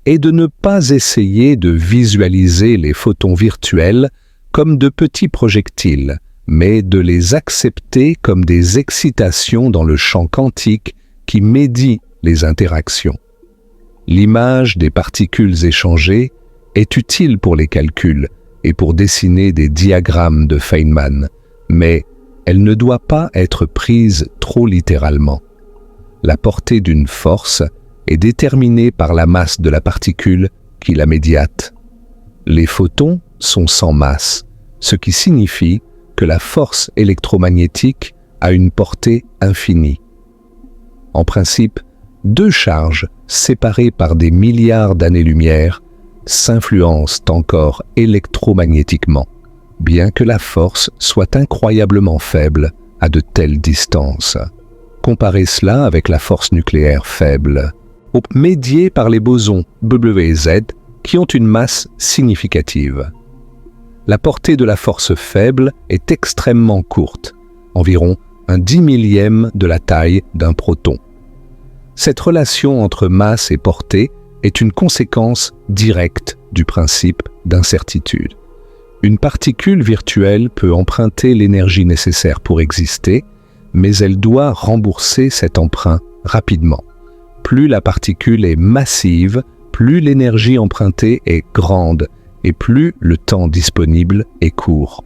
est de ne pas essayer de visualiser les photons virtuels comme de petits projectiles, mais de les accepter comme des excitations dans le champ quantique qui médient les interactions. L'image des particules échangées est utile pour les calculs et pour dessiner des diagrammes de Feynman, mais elle ne doit pas être prise trop littéralement. La portée d'une force est déterminée par la masse de la particule qui la médiate. Les photons sont sans masse, ce qui signifie que la force électromagnétique a une portée infinie. En principe, deux charges séparées par des milliards d'années-lumière s'influencent encore électromagnétiquement, bien que la force soit incroyablement faible à de telles distances. Comparez cela avec la force nucléaire faible, médiée par les bosons W et Z qui ont une masse significative. La portée de la force faible est extrêmement courte, environ un 10 millième de la taille d'un proton. Cette relation entre masse et portée est une conséquence directe du principe d'incertitude. Une particule virtuelle peut emprunter l'énergie nécessaire pour exister, mais elle doit rembourser cet emprunt rapidement. Plus la particule est massive, plus l'énergie empruntée est grande et plus le temps disponible est court.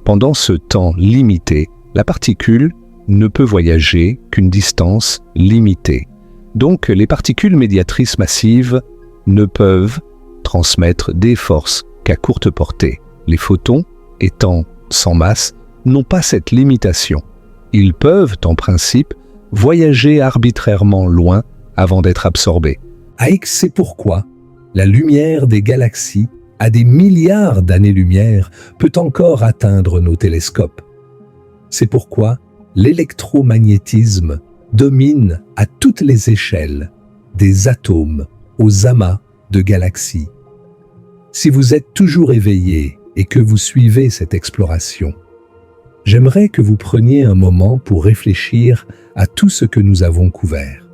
Pendant ce temps limité, la particule ne peut voyager qu'une distance limitée. Donc les particules médiatrices massives ne peuvent transmettre des forces qu'à courte portée. Les photons, étant sans masse, n'ont pas cette limitation. Ils peuvent, en principe, voyager arbitrairement loin avant d'être absorbés. C'est pourquoi la lumière des galaxies, à des milliards d'années-lumière, peut encore atteindre nos télescopes. C'est pourquoi l'électromagnétisme domine à toutes les échelles, des atomes aux amas de galaxies. Si vous êtes toujours éveillé et que vous suivez cette exploration, j'aimerais que vous preniez un moment pour réfléchir à tout ce que nous avons couvert.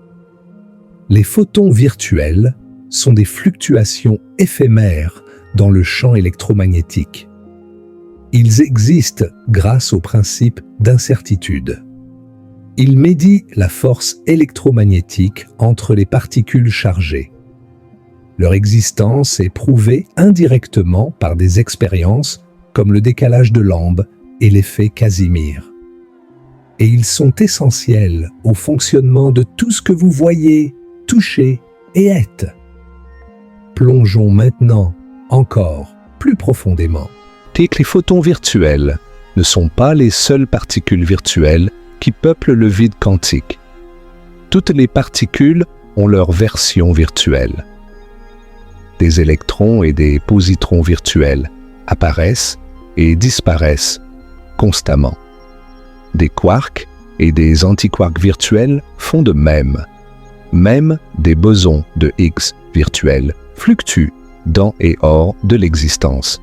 Les photons virtuels sont des fluctuations éphémères dans le champ électromagnétique. Ils existent grâce au principe d'incertitude. Ils médient la force électromagnétique entre les particules chargées. Leur existence est prouvée indirectement par des expériences comme le décalage de Lamb et l'effet Casimir. Et ils sont essentiels au fonctionnement de tout ce que vous voyez, touchez et êtes. Plongeons maintenant encore plus profondément. Et que les photons virtuels ne sont pas les seules particules virtuelles qui peuplent le vide quantique. Toutes les particules ont leur version virtuelle. Des électrons et des positrons virtuels apparaissent et disparaissent constamment. Des quarks et des antiquarks virtuels font de même. Même des bosons de Higgs virtuels fluctuent dans et hors de l'existence.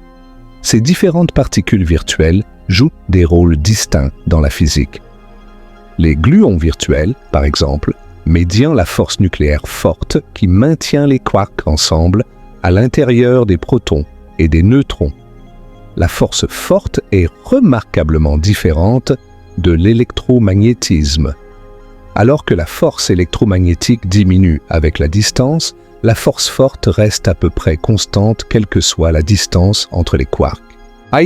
Ces différentes particules virtuelles jouent des rôles distincts dans la physique. Les gluons virtuels, par exemple, médiant la force nucléaire forte qui maintient les quarks ensemble à l'intérieur des protons et des neutrons. La force forte est remarquablement différente de l'électromagnétisme. Alors que la force électromagnétique diminue avec la distance, la force forte reste à peu près constante quelle que soit la distance entre les quarks.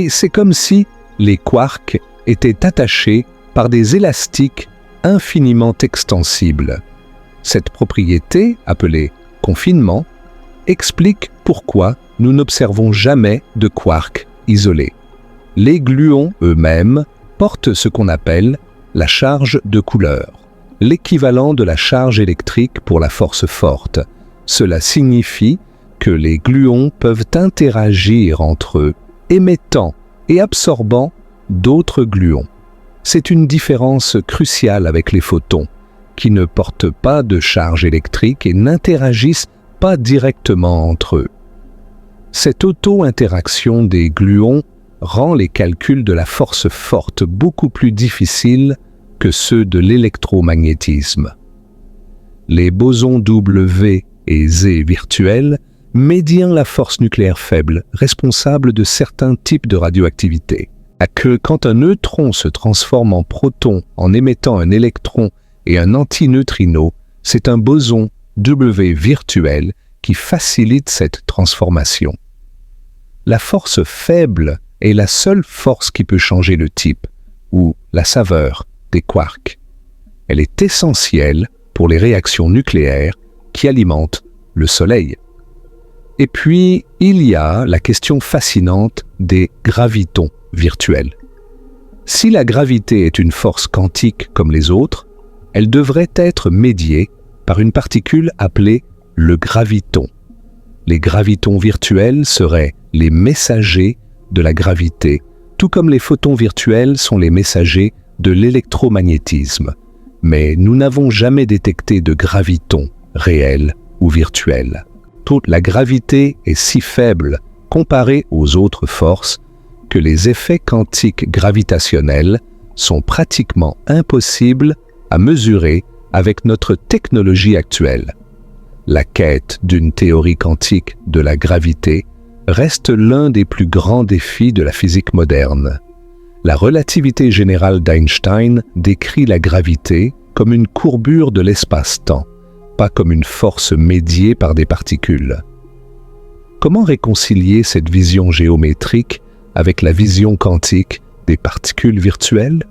C'est comme si les quarks étaient attachés par des élastiques infiniment extensibles. Cette propriété, appelée confinement, explique pourquoi nous n'observons jamais de quarks isolés. Les gluons eux-mêmes portent ce qu'on appelle la charge de couleur, l'équivalent de la charge électrique pour la force forte. Cela signifie que les gluons peuvent interagir entre eux, émettant et absorbant d'autres gluons. C'est une différence cruciale avec les photons, qui ne portent pas de charge électrique et n'interagissent pas directement entre eux. Cette auto-interaction des gluons rend les calculs de la force forte beaucoup plus difficiles que ceux de l'électromagnétisme. Les bosons W et Z virtuels médiant la force nucléaire faible responsable de certains types de radioactivité. Que quand un neutron se transforme en proton en émettant un électron et un antineutrino, c'est un boson W virtuel qui facilite cette transformation. La force faible est la seule force qui peut changer le type ou la saveur des quarks. Elle est essentielle pour les réactions nucléaires qui alimentent le Soleil. Et puis, il y a la question fascinante des gravitons virtuels. Si la gravité est une force quantique comme les autres, elle devrait être médiée par une particule appelée le graviton. Les gravitons virtuels seraient les messagers de la gravité, tout comme les photons virtuels sont les messagers de l'électromagnétisme. Mais nous n'avons jamais détecté de graviton réel ou virtuel. Toute la gravité est si faible comparée aux autres forces que les effets quantiques gravitationnels sont pratiquement impossibles à mesurer avec notre technologie actuelle. La quête d'une théorie quantique de la gravité reste l'un des plus grands défis de la physique moderne. La relativité générale d'Einstein décrit la gravité comme une courbure de l'espace-temps, pas comme une force médiée par des particules. Comment réconcilier cette vision géométrique avec la vision quantique des particules virtuelles?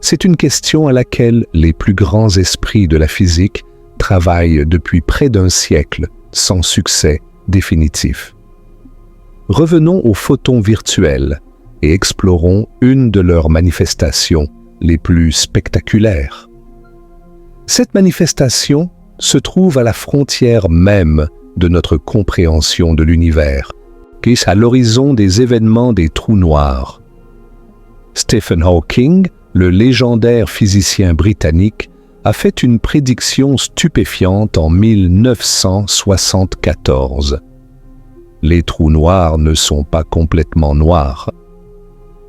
C'est une question à laquelle les plus grands esprits de la physique travaillent depuis près d'un siècle, sans succès définitif. Revenons aux photons virtuels et explorons une de leurs manifestations les plus spectaculaires. Cette manifestation se trouve à la frontière même de notre compréhension de l'univers, qui est à l'horizon des événements des trous noirs. Stephen Hawking, le légendaire physicien britannique, a fait une prédiction stupéfiante en 1974. Les trous noirs ne sont pas complètement noirs.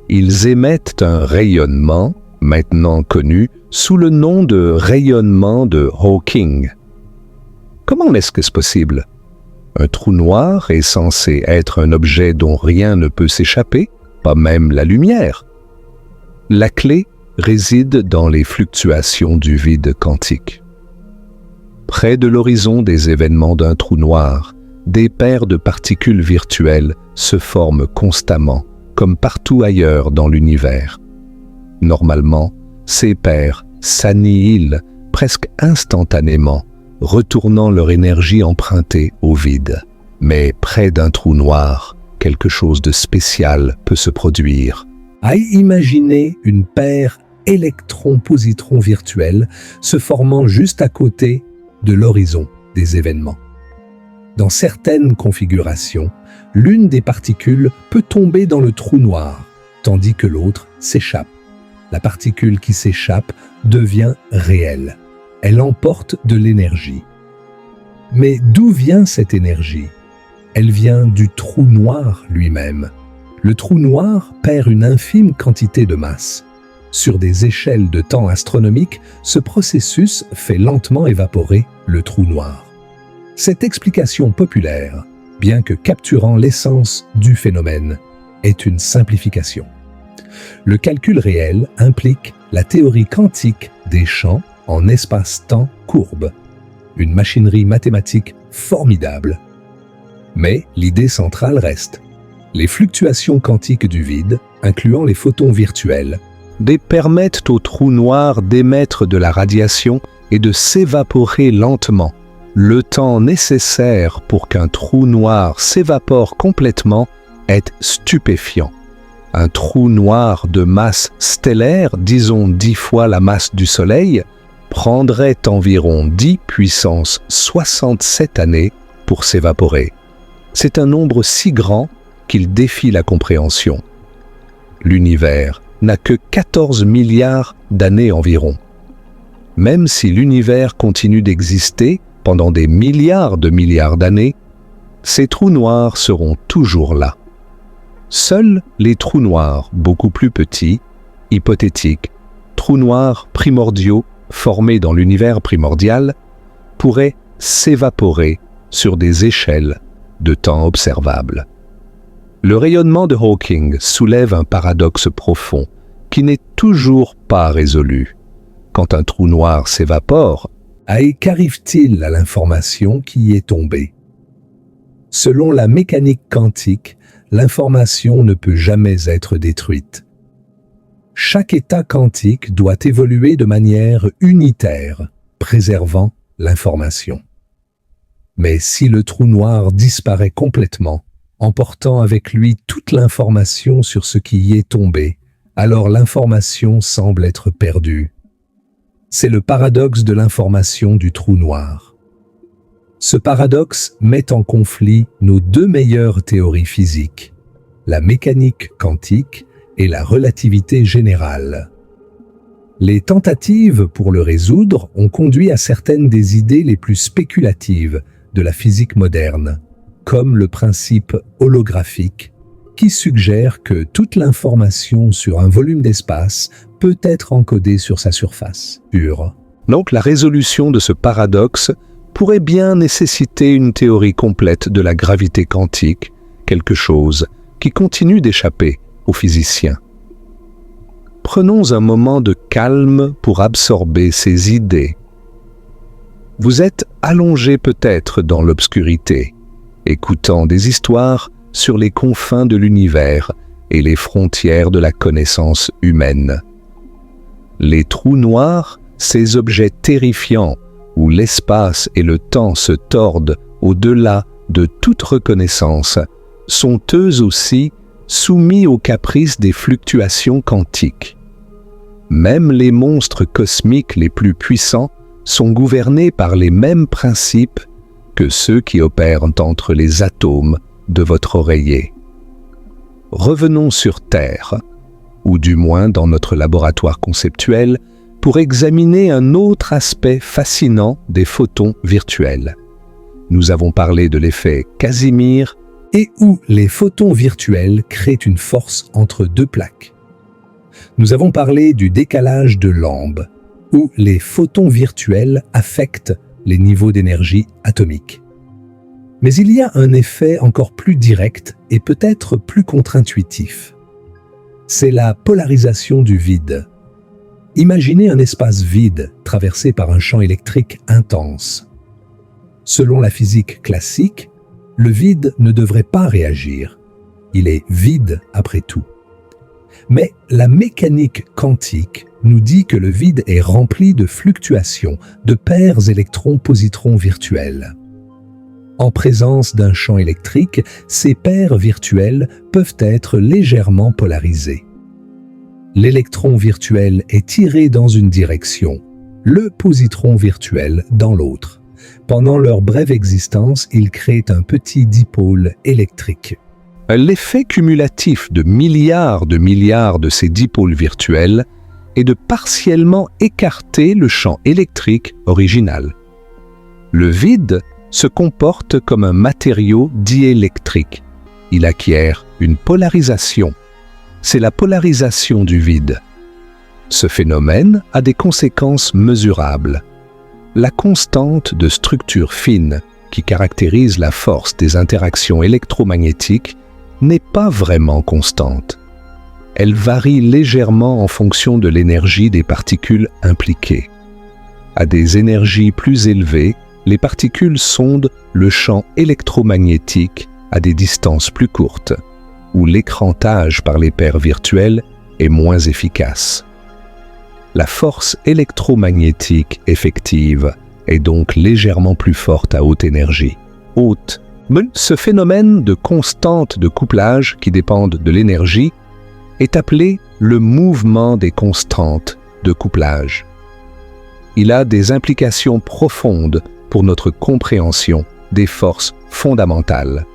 Ils émettent un rayonnement, maintenant connu sous le nom de rayonnement de Hawking. Comment est-ce que c'est possible? Un trou noir est censé être un objet dont rien ne peut s'échapper, pas même la lumière. La clé réside dans les fluctuations du vide quantique. Près de l'horizon des événements d'un trou noir, des paires de particules virtuelles se forment constamment, comme partout ailleurs dans l'univers. Normalement, ces paires s'annihilent presque instantanément, retournant leur énergie empruntée au vide. Mais près d'un trou noir, quelque chose de spécial peut se produire. À imaginer une paire électron-positron virtuelle se formant juste à côté de l'horizon des événements. Dans certaines configurations, l'une des particules peut tomber dans le trou noir, tandis que l'autre s'échappe. La particule qui s'échappe devient réelle. Elle emporte de l'énergie. Mais d'où vient cette énergie? Elle vient du trou noir lui-même. Le trou noir perd une infime quantité de masse. Sur des échelles de temps astronomiques, ce processus fait lentement évaporer le trou noir. Cette explication populaire, bien que capturant l'essence du phénomène, est une simplification. Le calcul réel implique la théorie quantique des champs en espace-temps courbe, une machinerie mathématique formidable. Mais l'idée centrale reste. Les fluctuations quantiques du vide, incluant les photons virtuels, permettent au trou noir d'émettre de la radiation et de s'évaporer lentement. Le temps nécessaire pour qu'un trou noir s'évapore complètement est stupéfiant. Un trou noir de masse stellaire, disons 10 fois la masse du Soleil, prendrait environ 10 puissance 67 années pour s'évaporer. C'est un nombre si grand qu'il défie la compréhension. L'univers n'a que 14 milliards d'années environ. Même si l'univers continue d'exister pendant des milliards d'années, ces trous noirs seront toujours là. Seuls les trous noirs beaucoup plus petits, hypothétiques, trous noirs primordiaux formés dans l'univers primordial, pourraient s'évaporer sur des échelles de temps observables. Le rayonnement de Hawking soulève un paradoxe profond qui n'est toujours pas résolu. Quand un trou noir s'évapore, qu'arrive-t-il à l'information qui y est tombée? Selon la mécanique quantique, l'information ne peut jamais être détruite. Chaque état quantique doit évoluer de manière unitaire, préservant l'information. Mais si le trou noir disparaît complètement, emportant avec lui toute l'information sur ce qui y est tombé, alors l'information semble être perdue. C'est le paradoxe de l'information du trou noir. Ce paradoxe met en conflit nos deux meilleures théories physiques, la mécanique quantique et la relativité générale. Les tentatives pour le résoudre ont conduit à certaines des idées les plus spéculatives de la physique moderne, comme le principe holographique, qui suggère que toute l'information sur un volume d'espace peut être encodée sur sa surface pure. Donc la résolution de ce paradoxe pourrait bien nécessiter une théorie complète de la gravité quantique, quelque chose qui continue d'échapper aux physiciens. Prenons un moment de calme pour absorber ces idées. Vous êtes allongé peut-être dans l'obscurité, écoutant des histoires sur les confins de l'univers et les frontières de la connaissance humaine. Les trous noirs, ces objets terrifiants où l'espace et le temps se tordent au-delà de toute reconnaissance, sont eux aussi soumis aux caprices des fluctuations quantiques. Même les monstres cosmiques les plus puissants sont gouvernés par les mêmes principes que ceux qui opèrent entre les atomes de votre oreiller. Revenons sur Terre, ou du moins dans notre laboratoire conceptuel, pour examiner un autre aspect fascinant des photons virtuels. Nous avons parlé de l'effet Casimir et où les photons virtuels créent une force entre deux plaques. Nous avons parlé du décalage de Lamb, où les photons virtuels affectent les niveaux d'énergie atomique. Mais il y a un effet encore plus direct et peut-être plus contre-intuitif. C'est la polarisation du vide. Imaginez un espace vide traversé par un champ électrique intense. Selon la physique classique, le vide ne devrait pas réagir. Il est vide après tout. Mais la mécanique quantique nous dit que le vide est rempli de fluctuations, de paires électrons-positrons virtuels. En présence d'un champ électrique, ces paires virtuelles peuvent être légèrement polarisées. L'électron virtuel est tiré dans une direction, le positron virtuel dans l'autre. Pendant leur brève existence, ils créent un petit dipôle électrique. L'effet cumulatif de milliards de ces dipôles virtuels est de partiellement écarter le champ électrique original. Le vide se comporte comme un matériau diélectrique. Il acquiert une polarisation. C'est la polarisation du vide. Ce phénomène a des conséquences mesurables. La constante de structure fine qui caractérise la force des interactions électromagnétiques n'est pas vraiment constante. Elle varie légèrement en fonction de l'énergie des particules impliquées. À des énergies plus élevées, les particules sondent le champ électromagnétique à des distances plus courtes, où l'écrantage par les paires virtuelles est moins efficace. La force électromagnétique effective est donc légèrement plus forte à haute énergie. Haute. Ce phénomène de constante de couplage qui dépendent de l'énergie est appelé le mouvement des constantes de couplage. Il a des implications profondes pour notre compréhension des forces fondamentales.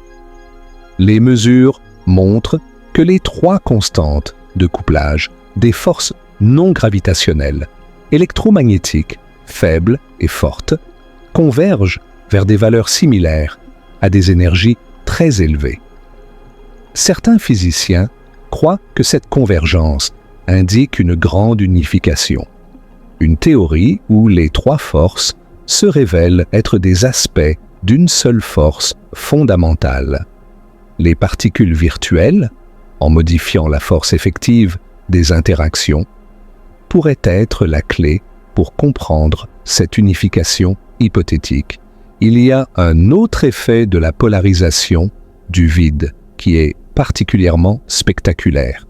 Les mesures montrent que les trois constantes de couplage des forces non gravitationnelles, électromagnétiques, faibles et fortes, convergent vers des valeurs similaires à des énergies très élevées. Certains physiciens croient que cette convergence indique une grande unification, une théorie où les trois forces se révèlent être des aspects d'une seule force fondamentale. Les particules virtuelles, en modifiant la force effective des interactions, pourraient être la clé pour comprendre cette unification hypothétique. Il y a un autre effet de la polarisation du vide qui est particulièrement spectaculaire.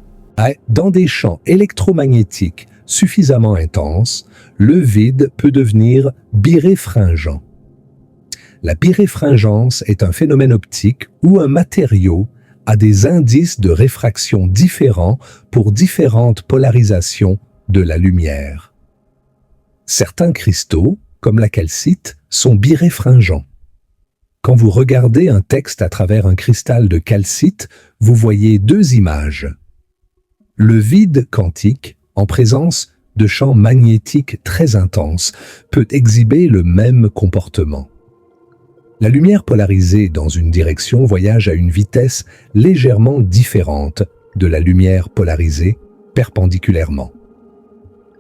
Dans des champs électromagnétiques suffisamment intenses, le vide peut devenir biréfringent. La biréfringence est un phénomène optique où un matériau a des indices de réfraction différents pour différentes polarisations de la lumière. Certains cristaux, comme la calcite, sont biréfringents. Quand vous regardez un texte à travers un cristal de calcite, vous voyez deux images. Le vide quantique, en présence de champs magnétiques très intenses, peut exhiber le même comportement. La lumière polarisée dans une direction voyage à une vitesse légèrement différente de la lumière polarisée perpendiculairement.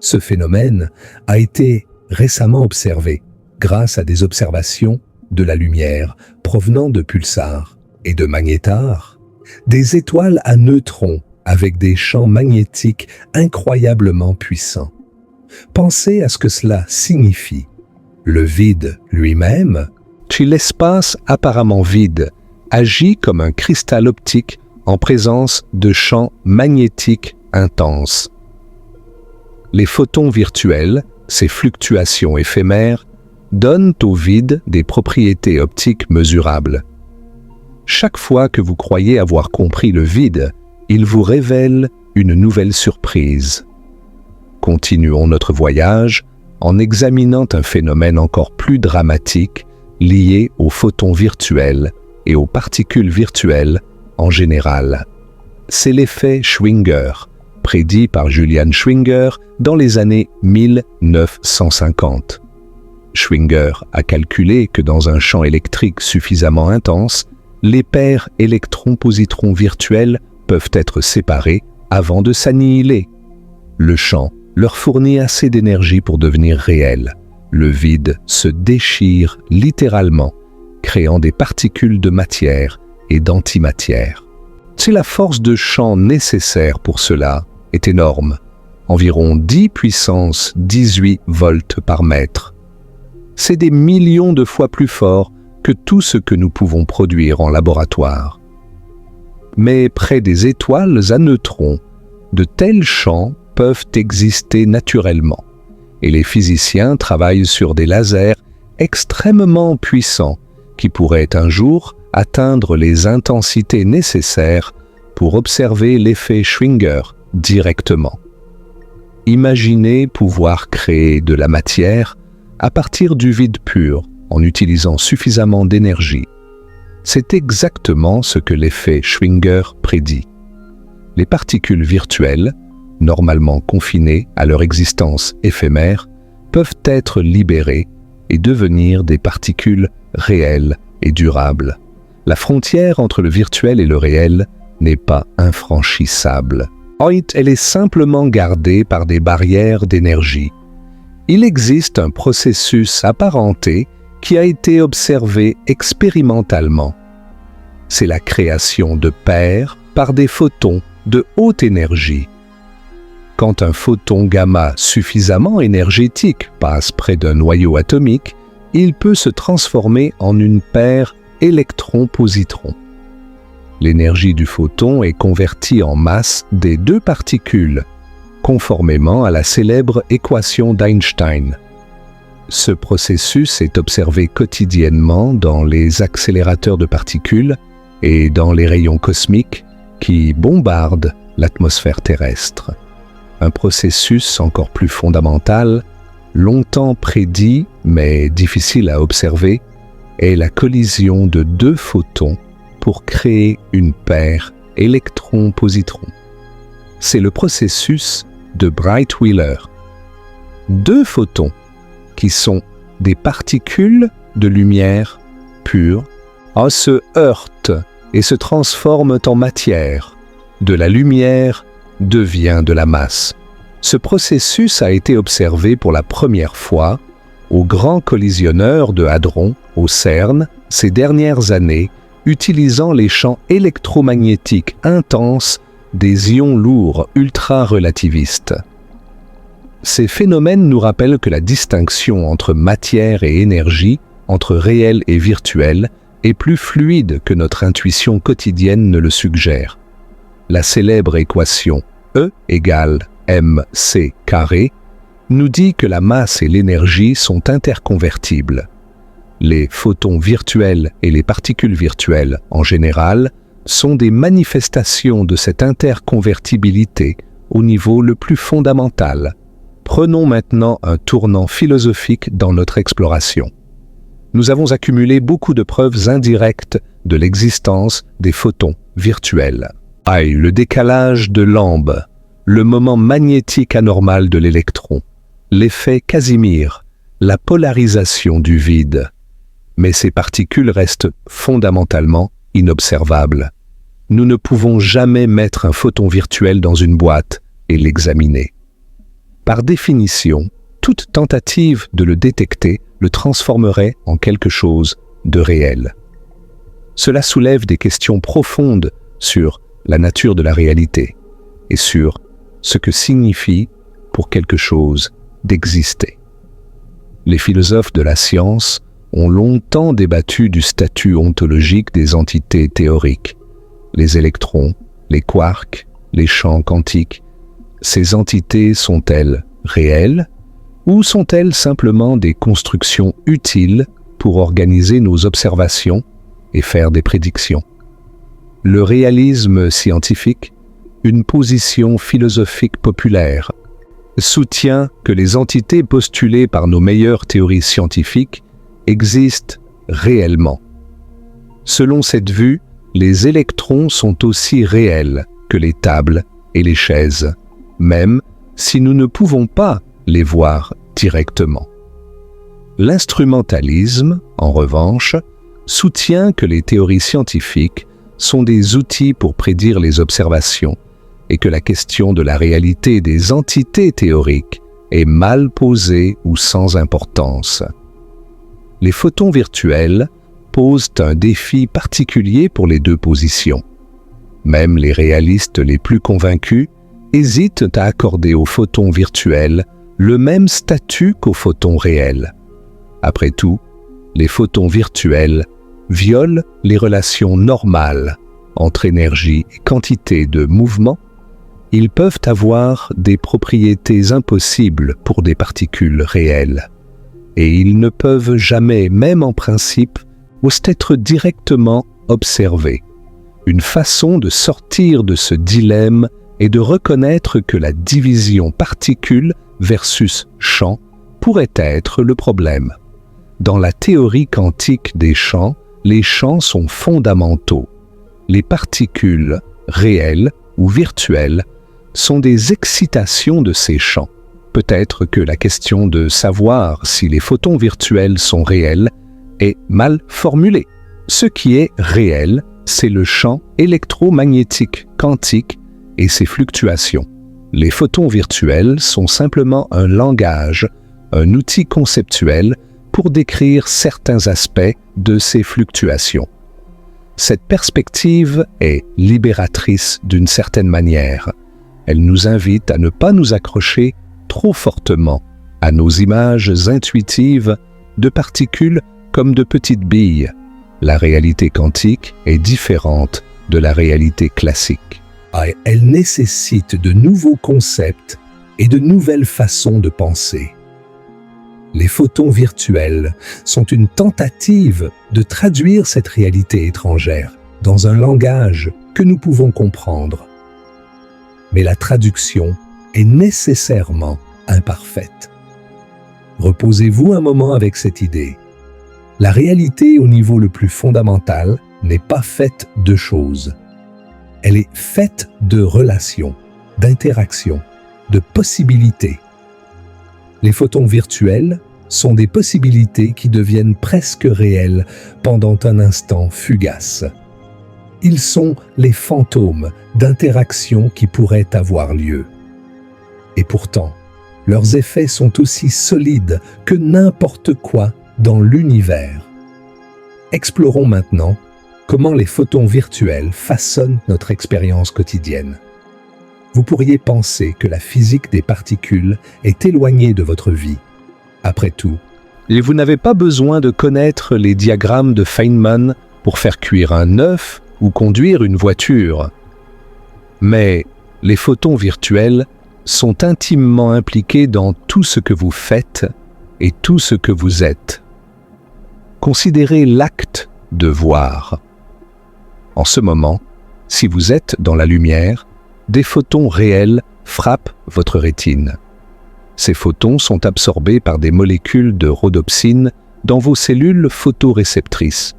Ce phénomène a été récemment observé grâce à des observations de la lumière provenant de pulsars et de magnétars, des étoiles à neutrons avec des champs magnétiques incroyablement puissants. Pensez à ce que cela signifie. Le vide lui-même, l'espace apparemment vide, agit comme un cristal optique en présence de champs magnétiques intenses. Les photons virtuels, ces fluctuations éphémères, donnent au vide des propriétés optiques mesurables. Chaque fois que vous croyez avoir compris le vide, il vous révèle une nouvelle surprise. Continuons notre voyage en examinant un phénomène encore plus dramatique lié aux photons virtuels et aux particules virtuelles en général. C'est l'effet Schwinger, prédit par Julian Schwinger dans les années 1950. Schwinger a calculé que dans un champ électrique suffisamment intense, les paires électrons-positrons virtuels peuvent être séparés avant de s'annihiler. Le champ leur fournit assez d'énergie pour devenir réel. Le vide se déchire littéralement, créant des particules de matière et d'antimatière. Si la force de champ nécessaire pour cela est énorme, environ 10 puissance 18 volts par mètre, c'est des millions de fois plus fort que tout ce que nous pouvons produire en laboratoire. Mais près des étoiles à neutrons, de tels champs peuvent exister naturellement, et les physiciens travaillent sur des lasers extrêmement puissants qui pourrait un jour atteindre les intensités nécessaires pour observer l'effet Schwinger directement. Imaginez pouvoir créer de la matière à partir du vide pur en utilisant suffisamment d'énergie. C'est exactement ce que l'effet Schwinger prédit. Les particules virtuelles, normalement confinées à leur existence éphémère, peuvent être libérées et devenir des particules réelles et durables. La frontière entre le virtuel et le réel n'est pas infranchissable. Elle est simplement gardée par des barrières d'énergie. Il existe un processus apparenté qui a été observé expérimentalement. C'est la création de paires par des photons de haute énergie. Quand un photon gamma suffisamment énergétique passe près d'un noyau atomique, il peut se transformer en une paire électron-positron. L'énergie du photon est convertie en masse des deux particules, conformément à la célèbre équation d'Einstein. Ce processus est observé quotidiennement dans les accélérateurs de particules et dans les rayons cosmiques qui bombardent l'atmosphère terrestre. Un processus encore plus fondamental, longtemps prédit mais difficile à observer, est la collision de deux photons pour créer une paire électron-positron. C'est le processus de Breit-Wheeler. Deux photons, qui sont des particules de lumière pure, se heurtent et se transforment en matière. De la lumière devient de la masse. Ce processus a été observé pour la première fois au Grand Collisionneur de Hadron, au CERN, ces dernières années, utilisant les champs électromagnétiques intenses des ions lourds ultra-relativistes. Ces phénomènes nous rappellent que la distinction entre matière et énergie, entre réel et virtuel, est plus fluide que notre intuition quotidienne ne le suggère. La célèbre équation E égale mc carré nous dit que la masse et l'énergie sont interconvertibles. Les photons virtuels et les particules virtuelles, en général, sont des manifestations de cette interconvertibilité au niveau le plus fondamental. Prenons maintenant un tournant philosophique dans notre exploration. Nous avons accumulé beaucoup de preuves indirectes de l'existence des photons virtuels. Le décalage de Lamb, le moment magnétique anormal de l'électron, l'effet Casimir, la polarisation du vide. Mais ces particules restent fondamentalement inobservables. Nous ne pouvons jamais mettre un photon virtuel dans une boîte et l'examiner. Par définition, toute tentative de le détecter le transformerait en quelque chose de réel. Cela soulève des questions profondes sur la nature de la réalité et sur ce que signifie pour quelque chose d'exister. Les philosophes de la science ont longtemps débattu du statut ontologique des entités théoriques. Les électrons, les quarks, les champs quantiques, ces entités sont-elles réelles ou sont-elles simplement des constructions utiles pour organiser nos observations et faire des prédictions? Le réalisme scientifique, une position philosophique populaire, soutient que les entités postulées par nos meilleures théories scientifiques existent réellement. Selon cette vue, les électrons sont aussi réels que les tables et les chaises, même si nous ne pouvons pas les voir directement. L'instrumentalisme, en revanche, soutient que les théories scientifiques sont des outils pour prédire les observations et que la question de la réalité des entités théoriques est mal posée ou sans importance. Les photons virtuels posent un défi particulier pour les deux positions. Même les réalistes les plus convaincus hésitent à accorder aux photons virtuels le même statut qu'aux photons réels. Après tout, les photons virtuels violent les relations normales entre énergie et quantité de mouvement. Ils peuvent avoir des propriétés impossibles pour des particules réelles. Et ils ne peuvent jamais, même en principe, osent être directement observées. Une façon de sortir de ce dilemme est de reconnaître que la division particule versus champ pourrait être le problème. Dans la théorie quantique des champs, les champs sont fondamentaux. Les particules, réelles ou virtuelles, sont des excitations de ces champs. Peut-être que la question de savoir si les photons virtuels sont réels est mal formulée. Ce qui est réel, c'est le champ électromagnétique quantique et ses fluctuations. Les photons virtuels sont simplement un langage, un outil conceptuel pour décrire certains aspects de ces fluctuations. Cette perspective est libératrice d'une certaine manière. Elle nous invite à ne pas nous accrocher trop fortement à nos images intuitives de particules comme de petites billes. La réalité quantique est différente de la réalité classique. Elle nécessite de nouveaux concepts et de nouvelles façons de penser. Les photons virtuels sont une tentative de traduire cette réalité étrangère dans un langage que nous pouvons comprendre. Mais la traduction est nécessairement imparfaite. Reposez-vous un moment avec cette idée. La réalité au niveau le plus fondamental n'est pas faite de choses. Elle est faite de relations, d'interactions, de possibilités. Les photons virtuels sont des possibilités qui deviennent presque réelles pendant un instant fugace. Ils sont les fantômes d'interactions qui pourraient avoir lieu. Et pourtant, leurs effets sont aussi solides que n'importe quoi dans l'univers. Explorons maintenant comment les photons virtuels façonnent notre expérience quotidienne. Vous pourriez penser que la physique des particules est éloignée de votre vie. Après tout, et vous n'avez pas besoin de connaître les diagrammes de Feynman pour faire cuire un œuf ou conduire une voiture. Mais les photons virtuels sont intimement impliqués dans tout ce que vous faites et tout ce que vous êtes. Considérez l'acte de voir. En ce moment, si vous êtes dans la lumière, des photons réels frappent votre rétine. Ces photons sont absorbés par des molécules de rhodopsine dans vos cellules photoréceptrices.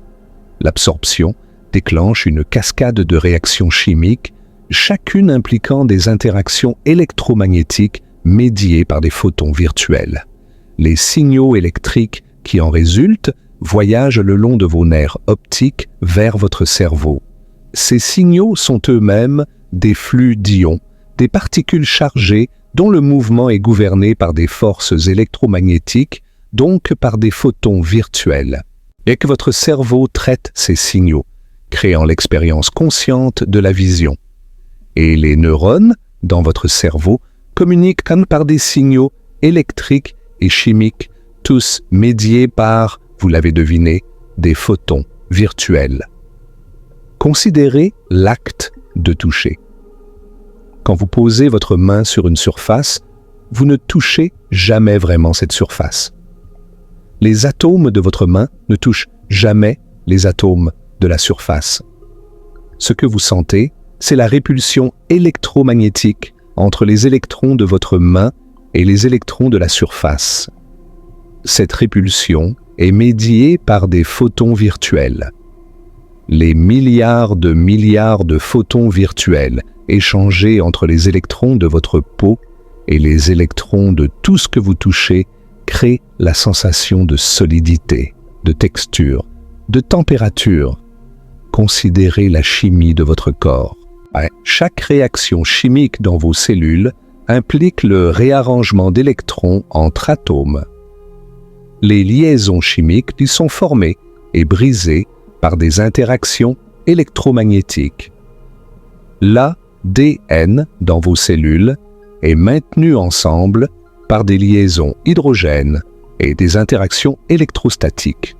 L'absorption déclenche une cascade de réactions chimiques, chacune impliquant des interactions électromagnétiques médiées par des photons virtuels. Les signaux électriques qui en résultent voyagent le long de vos nerfs optiques vers votre cerveau. Ces signaux sont eux-mêmes des flux d'ions, des particules chargées dont le mouvement est gouverné par des forces électromagnétiques, donc par des photons virtuels, et que votre cerveau traite ces signaux, créant l'expérience consciente de la vision. Et les neurones, dans votre cerveau, communiquent comme par des signaux électriques et chimiques, tous médiés par, vous l'avez deviné, des photons virtuels. Considérez l'acte de toucher. Quand vous posez votre main sur une surface, vous ne touchez jamais vraiment cette surface. Les atomes de votre main ne touchent jamais les atomes de la surface. Ce que vous sentez, c'est la répulsion électromagnétique entre les électrons de votre main et les électrons de la surface. Cette répulsion est médiée par des photons virtuels. Les milliards de photons virtuels échangés entre les électrons de votre peau et les électrons de tout ce que vous touchez créent la sensation de solidité, de texture, de température. Considérez la chimie de votre corps. Chaque réaction chimique dans vos cellules implique le réarrangement d'électrons entre atomes. Les liaisons chimiques y sont formées et brisées par des interactions électromagnétiques. L'ADN dans vos cellules est maintenu ensemble par des liaisons hydrogènes et des interactions électrostatiques.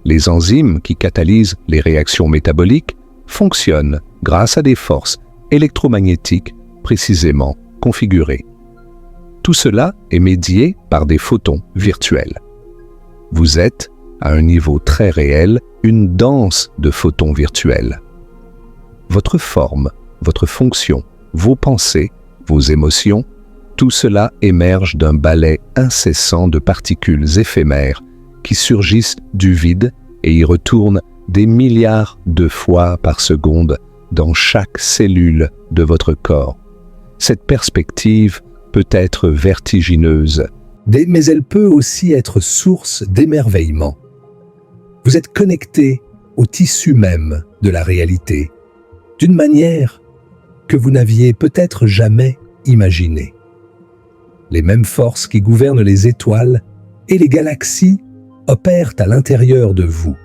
Les enzymes qui catalysent les réactions métaboliques fonctionnent grâce à des forces électromagnétiques précisément configurées. Tout cela est médié par des photons virtuels. Vous êtes à un niveau très réel, une danse de photons virtuels. Votre forme, votre fonction, vos pensées, vos émotions, tout cela émerge d'un ballet incessant de particules éphémères qui surgissent du vide et y retournent des milliards de fois par seconde dans chaque cellule de votre corps. Cette perspective peut être vertigineuse, mais elle peut aussi être source d'émerveillement. Vous êtes connecté au tissu même de la réalité, d'une manière que vous n'aviez peut-être jamais imaginée. Les mêmes forces qui gouvernent les étoiles et les galaxies opèrent à l'intérieur de vous.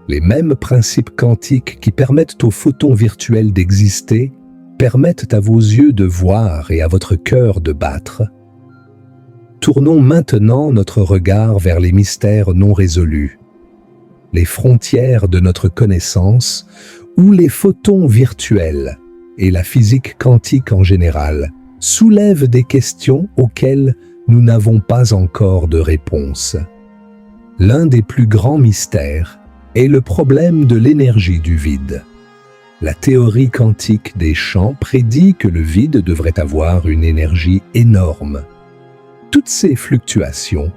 Les mêmes principes quantiques qui permettent aux photons virtuels d'exister permettent à vos yeux de voir et à votre cœur de battre. Tournons maintenant notre regard vers les mystères non résolus, les frontières de notre connaissance, où les photons virtuels et la physique quantique en général soulèvent des questions auxquelles nous n'avons pas encore de réponse. L'un des plus grands mystères est le problème de l'énergie du vide. La théorie quantique des champs prédit que le vide devrait avoir une énergie énorme. Toutes ces fluctuations,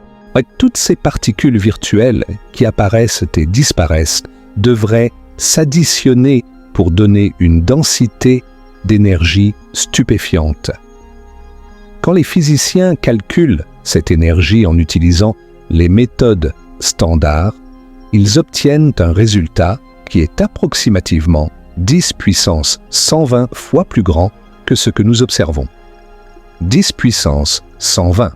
toutes ces particules virtuelles qui apparaissent et disparaissent devraient s'additionner pour donner une densité d'énergie stupéfiante. Quand les physiciens calculent cette énergie en utilisant les méthodes standards, ils obtiennent un résultat qui est approximativement 10 puissance 120 fois plus grand que ce que nous observons. 10 puissance 120.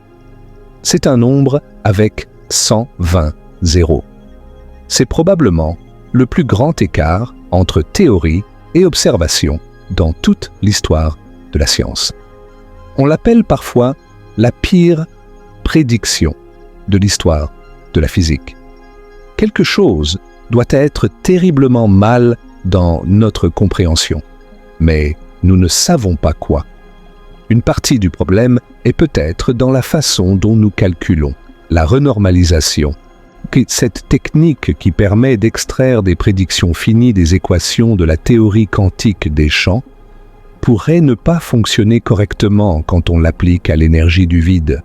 C'est un nombre avec 120 zéros. C'est probablement le plus grand écart entre théorie et observation dans toute l'histoire de la science. On l'appelle parfois la pire prédiction de l'histoire de la physique. Quelque chose doit être terriblement mal dans notre compréhension, mais nous ne savons pas quoi. Une partie du problème est peut-être dans la façon dont nous calculons, la renormalisation. Cette technique qui permet d'extraire des prédictions finies des équations de la théorie quantique des champs pourrait ne pas fonctionner correctement quand on l'applique à l'énergie du vide.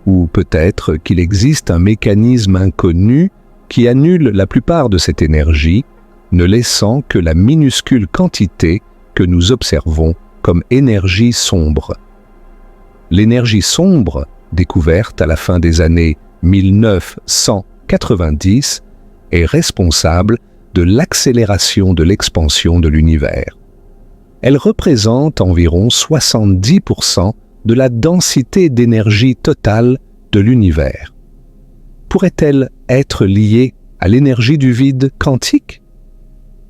Ou peut-être qu'il existe un mécanisme inconnu qui annule la plupart de cette énergie, ne laissant que la minuscule quantité que nous observons comme énergie sombre. L'énergie sombre, découverte à la fin des années 1990, est responsable de l'accélération de l'expansion de l'univers. Elle représente environ 70% de la densité d'énergie totale de l'univers. Pourrait-elle être liée à l'énergie du vide quantique?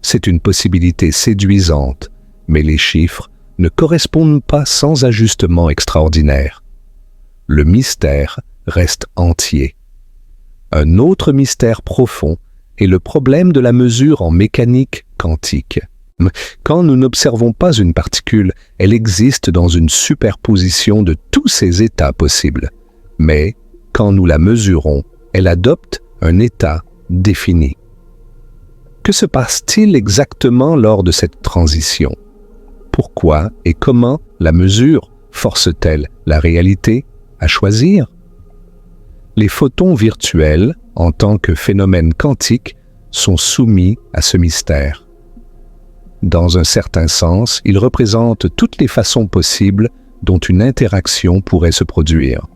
C'est une possibilité séduisante, mais les chiffres ne correspondent pas sans ajustement extraordinaire. Le mystère reste entier. Un autre mystère profond est le problème de la mesure en mécanique quantique. Quand nous n'observons pas une particule, elle existe dans une superposition de tous ses états possibles. Mais quand nous la mesurons, elle adopte un état défini. Que se passe-t-il exactement lors de cette transition? Pourquoi et comment la mesure force-t-elle la réalité à choisir? Les photons virtuels, en tant que phénomènes quantiques, sont soumis à ce mystère. Dans un certain sens, ils représentent toutes les façons possibles dont une interaction pourrait se produire.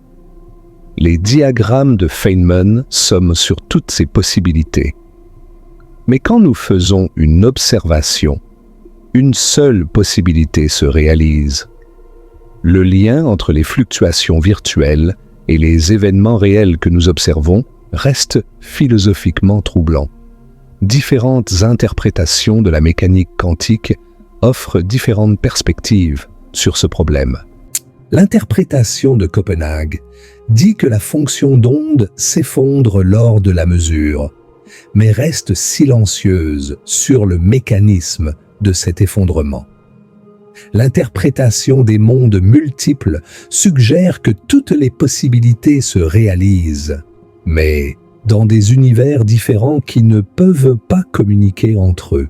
Les diagrammes de Feynman somment sur toutes ces possibilités. Mais quand nous faisons une observation, une seule possibilité se réalise. Le lien entre les fluctuations virtuelles et les événements réels que nous observons reste philosophiquement troublant. Différentes interprétations de la mécanique quantique offrent différentes perspectives sur ce problème. L'interprétation de Copenhague dit que la fonction d'onde s'effondre lors de la mesure, mais reste silencieuse sur le mécanisme de cet effondrement. L'interprétation des mondes multiples suggère que toutes les possibilités se réalisent, mais dans des univers différents qui ne peuvent pas communiquer entre eux.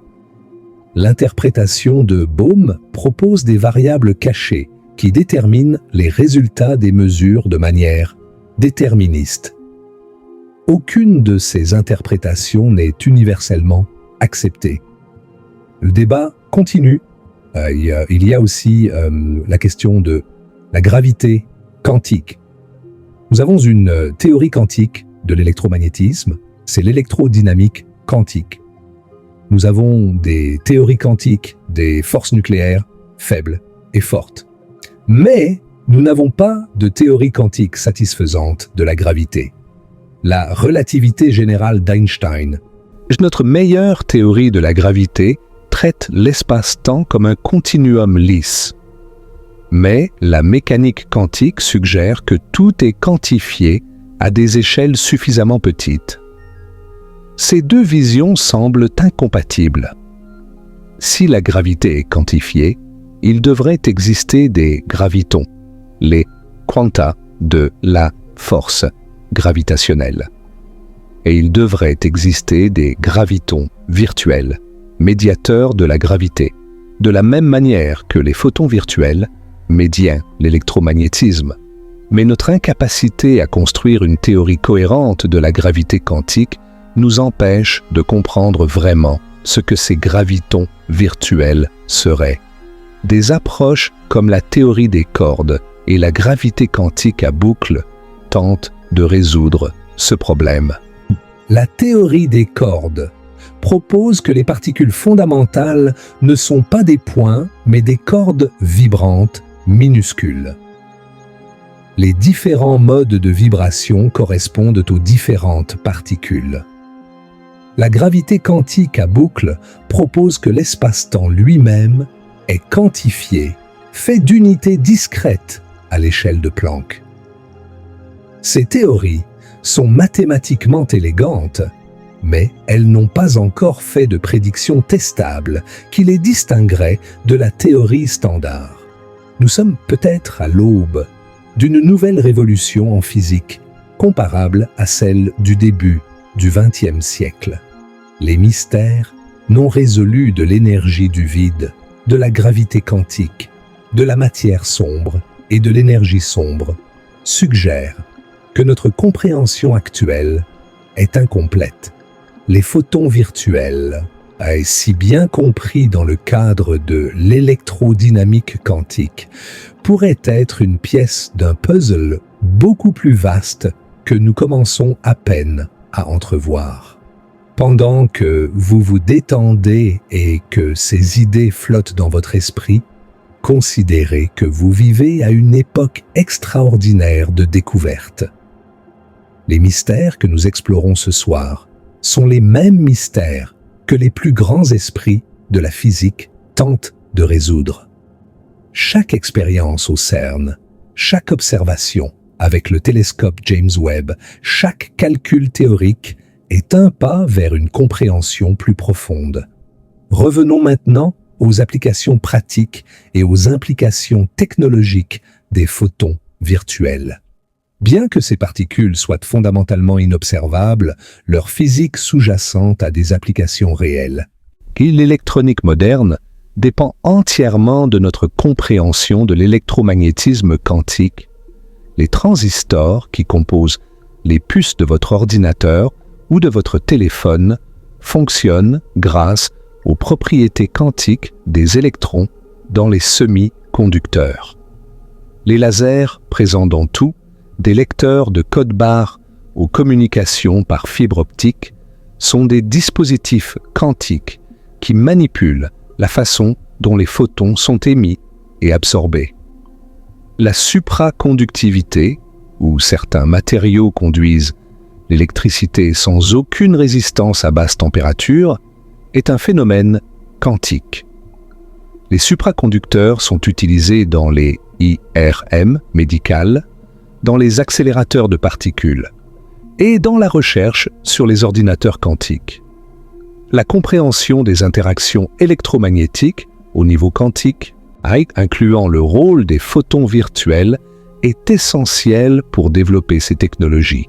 L'interprétation de Bohm propose des variables cachées qui déterminent les résultats des mesures de manière déterministe. Aucune de ces interprétations n'est universellement acceptée. Le débat continue. Il y a aussi la question de la gravité quantique. Nous avons une théorie quantique de l'électromagnétisme, c'est l'électrodynamique quantique. Nous avons des théories quantiques des forces nucléaires faibles et fortes. Mais nous n'avons pas de théorie quantique satisfaisante de la gravité. La relativité générale d'Einstein, notre meilleure théorie de la gravité, traite l'espace-temps comme un continuum lisse. Mais la mécanique quantique suggère que tout est quantifié à des échelles suffisamment petites. Ces deux visions semblent incompatibles. Si la gravité est quantifiée, il devrait exister des gravitons, les quanta de la force gravitationnelle. Et il devrait exister des gravitons virtuels, médiateurs de la gravité, de la même manière que les photons virtuels médient l'électromagnétisme. Mais notre incapacité à construire une théorie cohérente de la gravité quantique nous empêche de comprendre vraiment ce que ces gravitons virtuels seraient. Des approches comme la théorie des cordes et la gravité quantique à boucle tentent de résoudre ce problème. La théorie des cordes propose que les particules fondamentales ne sont pas des points, mais des cordes vibrantes minuscules. Les différents modes de vibration correspondent aux différentes particules. La gravité quantique à boucle propose que l'espace-temps lui-même est quantifié, fait d'unités discrètes à l'échelle de Planck. Ces théories sont mathématiquement élégantes, mais elles n'ont pas encore fait de prédictions testables qui les distingueraient de la théorie standard. Nous sommes peut-être à l'aube d'une nouvelle révolution en physique, comparable à celle du début du XXe siècle. Les mystères non résolus de l'énergie du vide, de la gravité quantique, de la matière sombre et de l'énergie sombre suggèrent que notre compréhension actuelle est incomplète. Les photons virtuels, si bien compris dans le cadre de l'électrodynamique quantique, pourraient être une pièce d'un puzzle beaucoup plus vaste que nous commençons à peine à entrevoir. Pendant que vous vous détendez et que ces idées flottent dans votre esprit, considérez que vous vivez à une époque extraordinaire de découverte. Les mystères que nous explorons ce soir sont les mêmes mystères que les plus grands esprits de la physique tentent de résoudre. Chaque expérience au CERN, chaque observation avec le télescope James Webb, chaque calcul théorique est un pas vers une compréhension plus profonde. Revenons maintenant aux applications pratiques et aux implications technologiques des photons virtuels. Bien que ces particules soient fondamentalement inobservables, leur physique sous-jacente a des applications réelles. L'électronique moderne dépend entièrement de notre compréhension de l'électromagnétisme quantique. Les transistors qui composent les puces de votre ordinateur ou de votre téléphone fonctionnent grâce aux propriétés quantiques des électrons dans les semi-conducteurs. Les lasers présents dans tout, des lecteurs de code-barres aux communications par fibre optique, sont des dispositifs quantiques qui manipulent la façon dont les photons sont émis et absorbés. La supraconductivité, où certains matériaux conduisent l'électricité sans aucune résistance à basse température, est un phénomène quantique. Les supraconducteurs sont utilisés dans les IRM médicales, dans les accélérateurs de particules et dans la recherche sur les ordinateurs quantiques. La compréhension des interactions électromagnétiques au niveau quantique, incluant le rôle des photons virtuels, est essentielle pour développer ces technologies.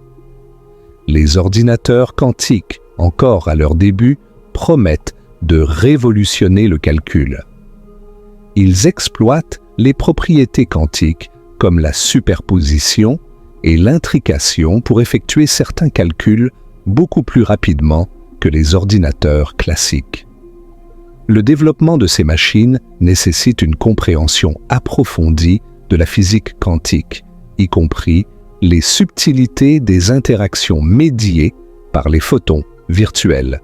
Les ordinateurs quantiques, encore à leur début, promettent de révolutionner le calcul. Ils exploitent les propriétés quantiques comme la superposition et l'intrication pour effectuer certains calculs beaucoup plus rapidement que les ordinateurs classiques. Le développement de ces machines nécessite une compréhension approfondie de la physique quantique, y compris les subtilités des interactions médiées par les photons virtuels.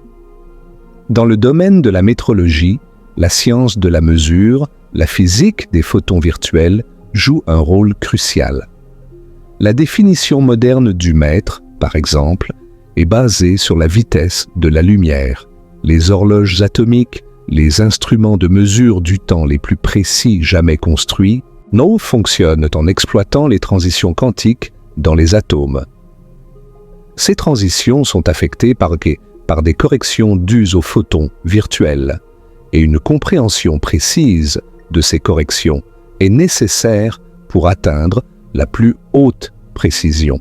Dans le domaine de la métrologie, la science de la mesure, la physique des photons virtuels joue un rôle crucial. La définition moderne du mètre, par exemple, est basée sur la vitesse de la lumière. Les horloges atomiques, les instruments de mesure du temps les plus précis jamais construits, fonctionnent en exploitant les transitions quantiques dans les atomes. Ces transitions sont affectées par des corrections dues aux photons virtuels, et une compréhension précise de ces corrections est nécessaire pour atteindre la plus haute précision.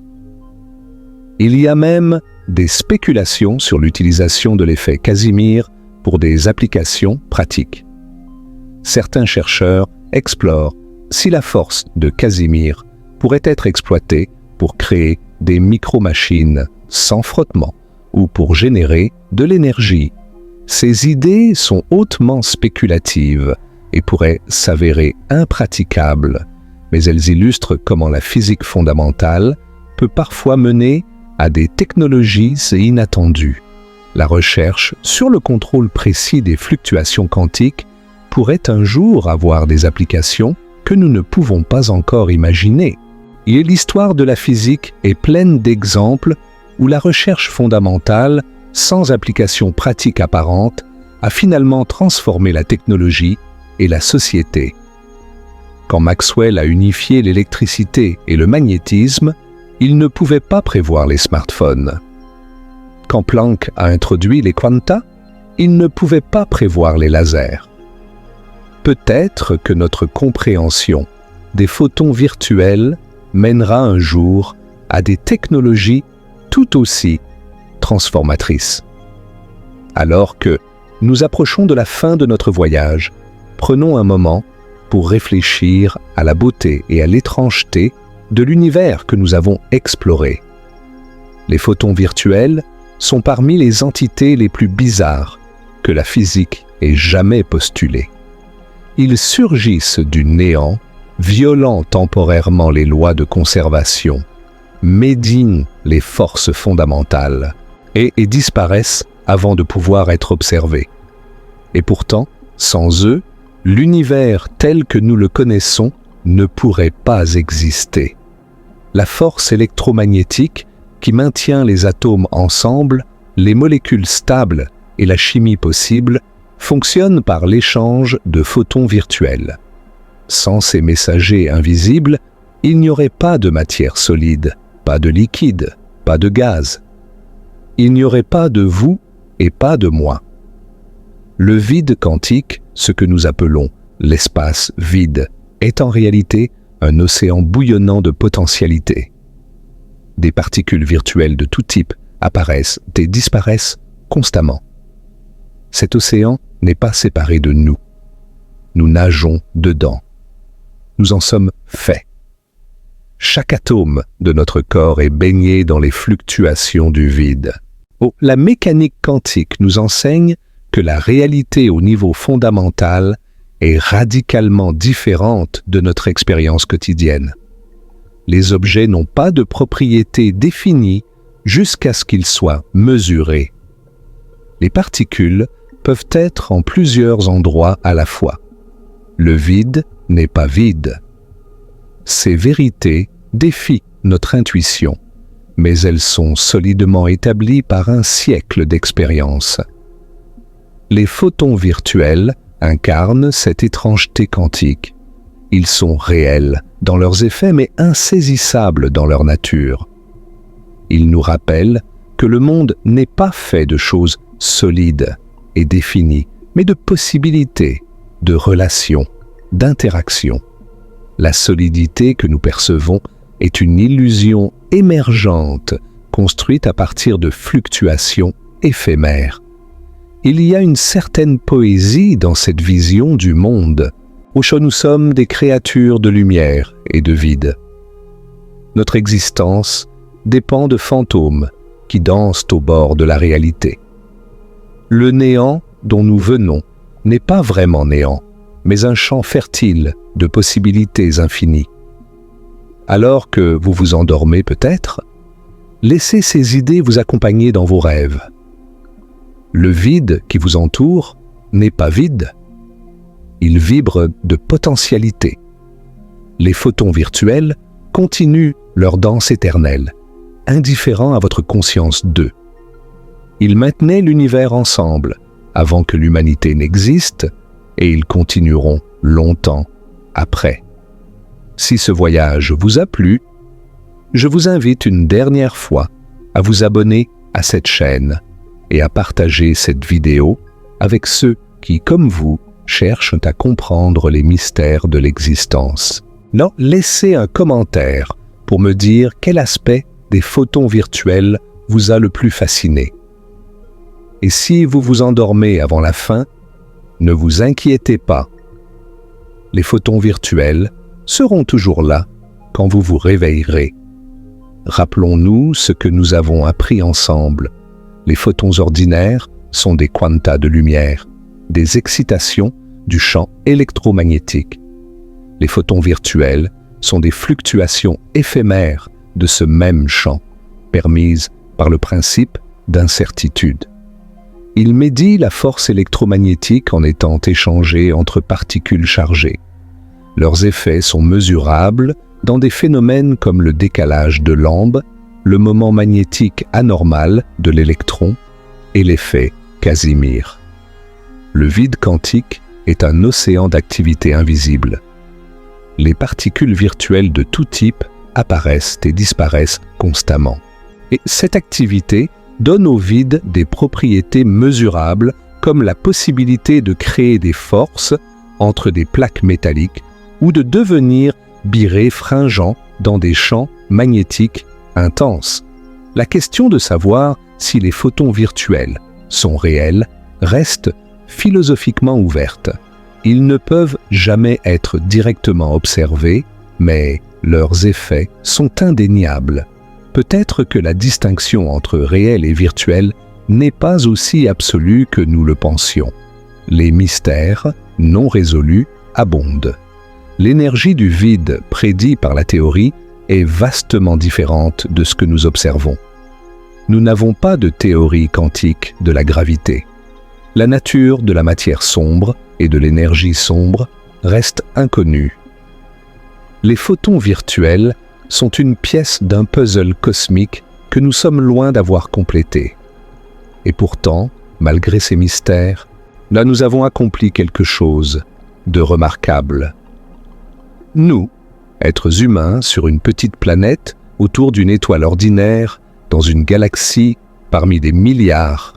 Il y a même des spéculations sur l'utilisation de l'effet Casimir pour des applications pratiques. Certains chercheurs explorent si la force de Casimir pourrait être exploitée pour créer des micro-machines sans frottement ou pour générer de l'énergie. Ces idées sont hautement spéculatives et pourraient s'avérer impraticables, mais elles illustrent comment la physique fondamentale peut parfois mener à des technologies inattendues. La recherche sur le contrôle précis des fluctuations quantiques pourrait un jour avoir des applications que nous ne pouvons pas encore imaginer. Et l'histoire de la physique est pleine d'exemples où la recherche fondamentale, sans application pratique apparente, a finalement transformé la technologie et la société. Quand Maxwell a unifié l'électricité et le magnétisme, il ne pouvait pas prévoir les smartphones. Quand Planck a introduit les quanta, il ne pouvait pas prévoir les lasers. Peut-être que notre compréhension des photons virtuels mènera un jour à des technologies tout aussi transformatrices. Alors que nous approchons de la fin de notre voyage, prenons un moment pour réfléchir à la beauté et à l'étrangeté de l'univers que nous avons exploré. Les photons virtuels sont parmi les entités les plus bizarres que la physique ait jamais postulées. Ils surgissent du néant, violant temporairement les lois de conservation, médinent les forces fondamentales et disparaissent avant de pouvoir être observés. Et pourtant, sans eux, l'univers tel que nous le connaissons ne pourrait pas exister. La force électromagnétique qui maintient les atomes ensemble, les molécules stables et la chimie possible fonctionnent par l'échange de photons virtuels. Sans ces messagers invisibles, il n'y aurait pas de matière solide, pas de liquide, pas de gaz. Il n'y aurait pas de vous et pas de moi. Le vide quantique, ce que nous appelons l'espace vide, est en réalité un océan bouillonnant de potentialités. Des particules virtuelles de tout type apparaissent et disparaissent constamment. Cet océan n'est pas séparé de nous. Nous nageons dedans. Nous en sommes faits. Chaque atome de notre corps est baigné dans les fluctuations du vide. La mécanique quantique nous enseigne que la réalité au niveau fondamental est radicalement différente de notre expérience quotidienne. Les objets n'ont pas de propriétés définies jusqu'à ce qu'ils soient mesurés. Les particules peuvent être en plusieurs endroits à la fois. Le vide n'est pas vide. Ces vérités défient notre intuition, mais elles sont solidement établies par un siècle d'expérience. Les photons virtuels incarnent cette étrangeté quantique. Ils sont réels dans leurs effets, mais insaisissables dans leur nature. Ils nous rappellent que le monde n'est pas fait de choses solides et définies, mais de possibilités, de relations, d'interactions. La solidité que nous percevons est une illusion émergente construite à partir de fluctuations éphémères. Il y a une certaine poésie dans cette vision du monde, où nous sommes des créatures de lumière et de vide. Notre existence dépend de fantômes qui dansent au bord de la réalité. Le néant dont nous venons n'est pas vraiment néant, mais un champ fertile de possibilités infinies. Alors que vous vous endormez peut-être, laissez ces idées vous accompagner dans vos rêves. Le vide qui vous entoure n'est pas vide. Il vibre de potentialité. Les photons virtuels continuent leur danse éternelle, indifférents à votre conscience d'eux. Ils maintenaient l'univers ensemble avant que l'humanité n'existe et ils continueront longtemps après. Si ce voyage vous a plu, je vous invite une dernière fois à vous abonner à cette chaîne et à partager cette vidéo avec ceux qui, comme vous, cherchent à comprendre les mystères de l'existence. Non, laissez un commentaire pour me dire quel aspect des photons virtuels vous a le plus fasciné. Et si vous vous endormez avant la fin, ne vous inquiétez pas. Les photons virtuels seront toujours là quand vous vous réveillerez. Rappelons-nous ce que nous avons appris ensemble. Les photons ordinaires sont des quantas de lumière, des excitations du champ électromagnétique. Les photons virtuels sont des fluctuations éphémères de ce même champ, permises par le principe d'incertitude. Ils médient la force électromagnétique en étant échangée entre particules chargées. Leurs effets sont mesurables dans des phénomènes comme le décalage de Lamb, le moment magnétique anormal de l'électron et l'effet Casimir. Le vide quantique est un océan d'activité invisible. Les particules virtuelles de tout type apparaissent et disparaissent constamment. Et cette activité donne au vide des propriétés mesurables comme la possibilité de créer des forces entre des plaques métalliques ou de devenir biréfringent dans des champs magnétiques intenses. La question de savoir si les photons virtuels sont réels reste philosophiquement ouverte. Ils ne peuvent jamais être directement observés, mais leurs effets sont indéniables. Peut-être que la distinction entre réel et virtuel n'est pas aussi absolue que nous le pensions. Les mystères non résolus abondent. L'énergie du vide prédit par la théorie est vastement différente de ce que nous observons. Nous n'avons pas de théorie quantique de la gravité. La nature de la matière sombre et de l'énergie sombre reste inconnue. Les photons virtuels sont une pièce d'un puzzle cosmique que nous sommes loin d'avoir complété. Et pourtant, malgré ces mystères, là nous avons accompli quelque chose de remarquable. Nous, êtres humains sur une petite planète autour d'une étoile ordinaire, dans une galaxie parmi des milliards,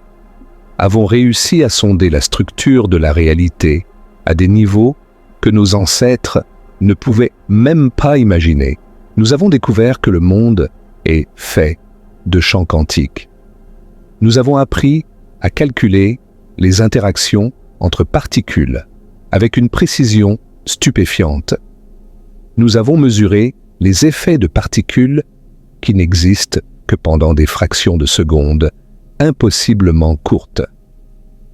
avons réussi à sonder la structure de la réalité à des niveaux que nos ancêtres ne pouvaient même pas imaginer. Nous avons découvert que le monde est fait de champs quantiques. Nous avons appris à calculer les interactions entre particules avec une précision stupéfiante. Nous avons mesuré les effets de particules qui n'existent que pendant des fractions de secondes, impossiblement courtes.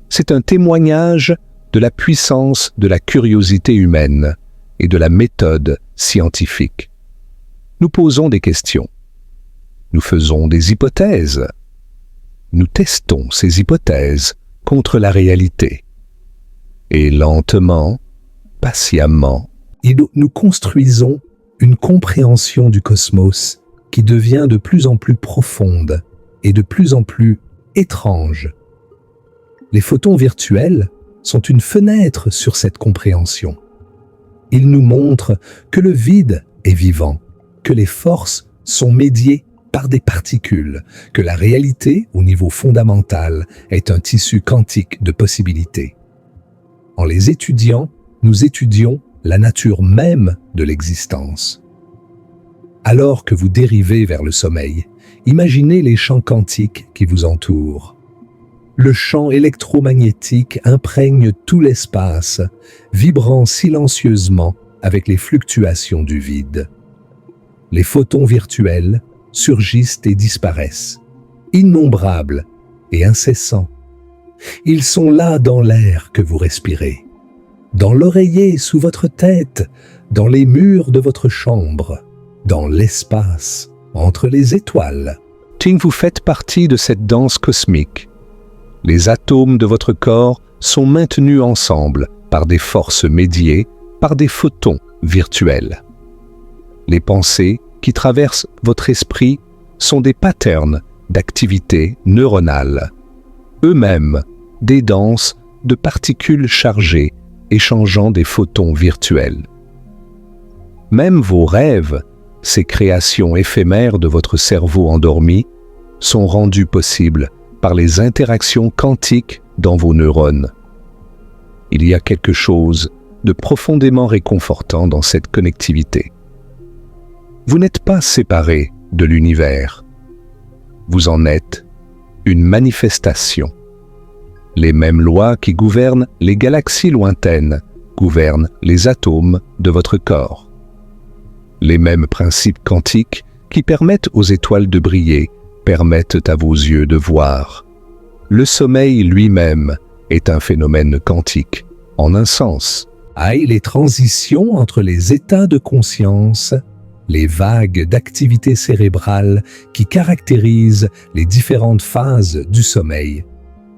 C'est un témoignage de la puissance de la curiosité humaine et de la méthode scientifique. Nous posons des questions. Nous faisons des hypothèses. Nous testons ces hypothèses contre la réalité. Et lentement, patiemment, nous construisons une compréhension du cosmos qui devient de plus en plus profonde et de plus en plus étrange. Les photons virtuels sont une fenêtre sur cette compréhension. Ils nous montrent que le vide est vivant, que les forces sont médiées par des particules, que la réalité, au niveau fondamental, est un tissu quantique de possibilités. En les étudiant, nous étudions la nature même de l'existence. Alors que vous dérivez vers le sommeil, imaginez les champs quantiques qui vous entourent. Le champ électromagnétique imprègne tout l'espace, vibrant silencieusement avec les fluctuations du vide. Les photons virtuels surgissent et disparaissent, innombrables et incessants. Ils sont là dans l'air que vous respirez, dans l'oreiller sous votre tête, dans les murs de votre chambre, dans l'espace, entre les étoiles. Vous faites partie de cette danse cosmique. Les atomes de votre corps sont maintenus ensemble par des forces médiées, par des photons virtuels. Les pensées qui traversent votre esprit sont des patterns d'activité neuronale, eux-mêmes des danses de particules chargées échangeant des photons virtuels. Même vos rêves, ces créations éphémères de votre cerveau endormi, sont rendus possibles par les interactions quantiques dans vos neurones. Il y a quelque chose de profondément réconfortant dans cette connectivité. Vous n'êtes pas séparés de l'univers. Vous en êtes une manifestation. Les mêmes lois qui gouvernent les galaxies lointaines gouvernent les atomes de votre corps. Les mêmes principes quantiques qui permettent aux étoiles de briller permettent à vos yeux de voir. Le sommeil lui-même est un phénomène quantique, en un sens. Les transitions entre les états de conscience, les vagues d'activité cérébrale qui caractérisent les différentes phases du sommeil.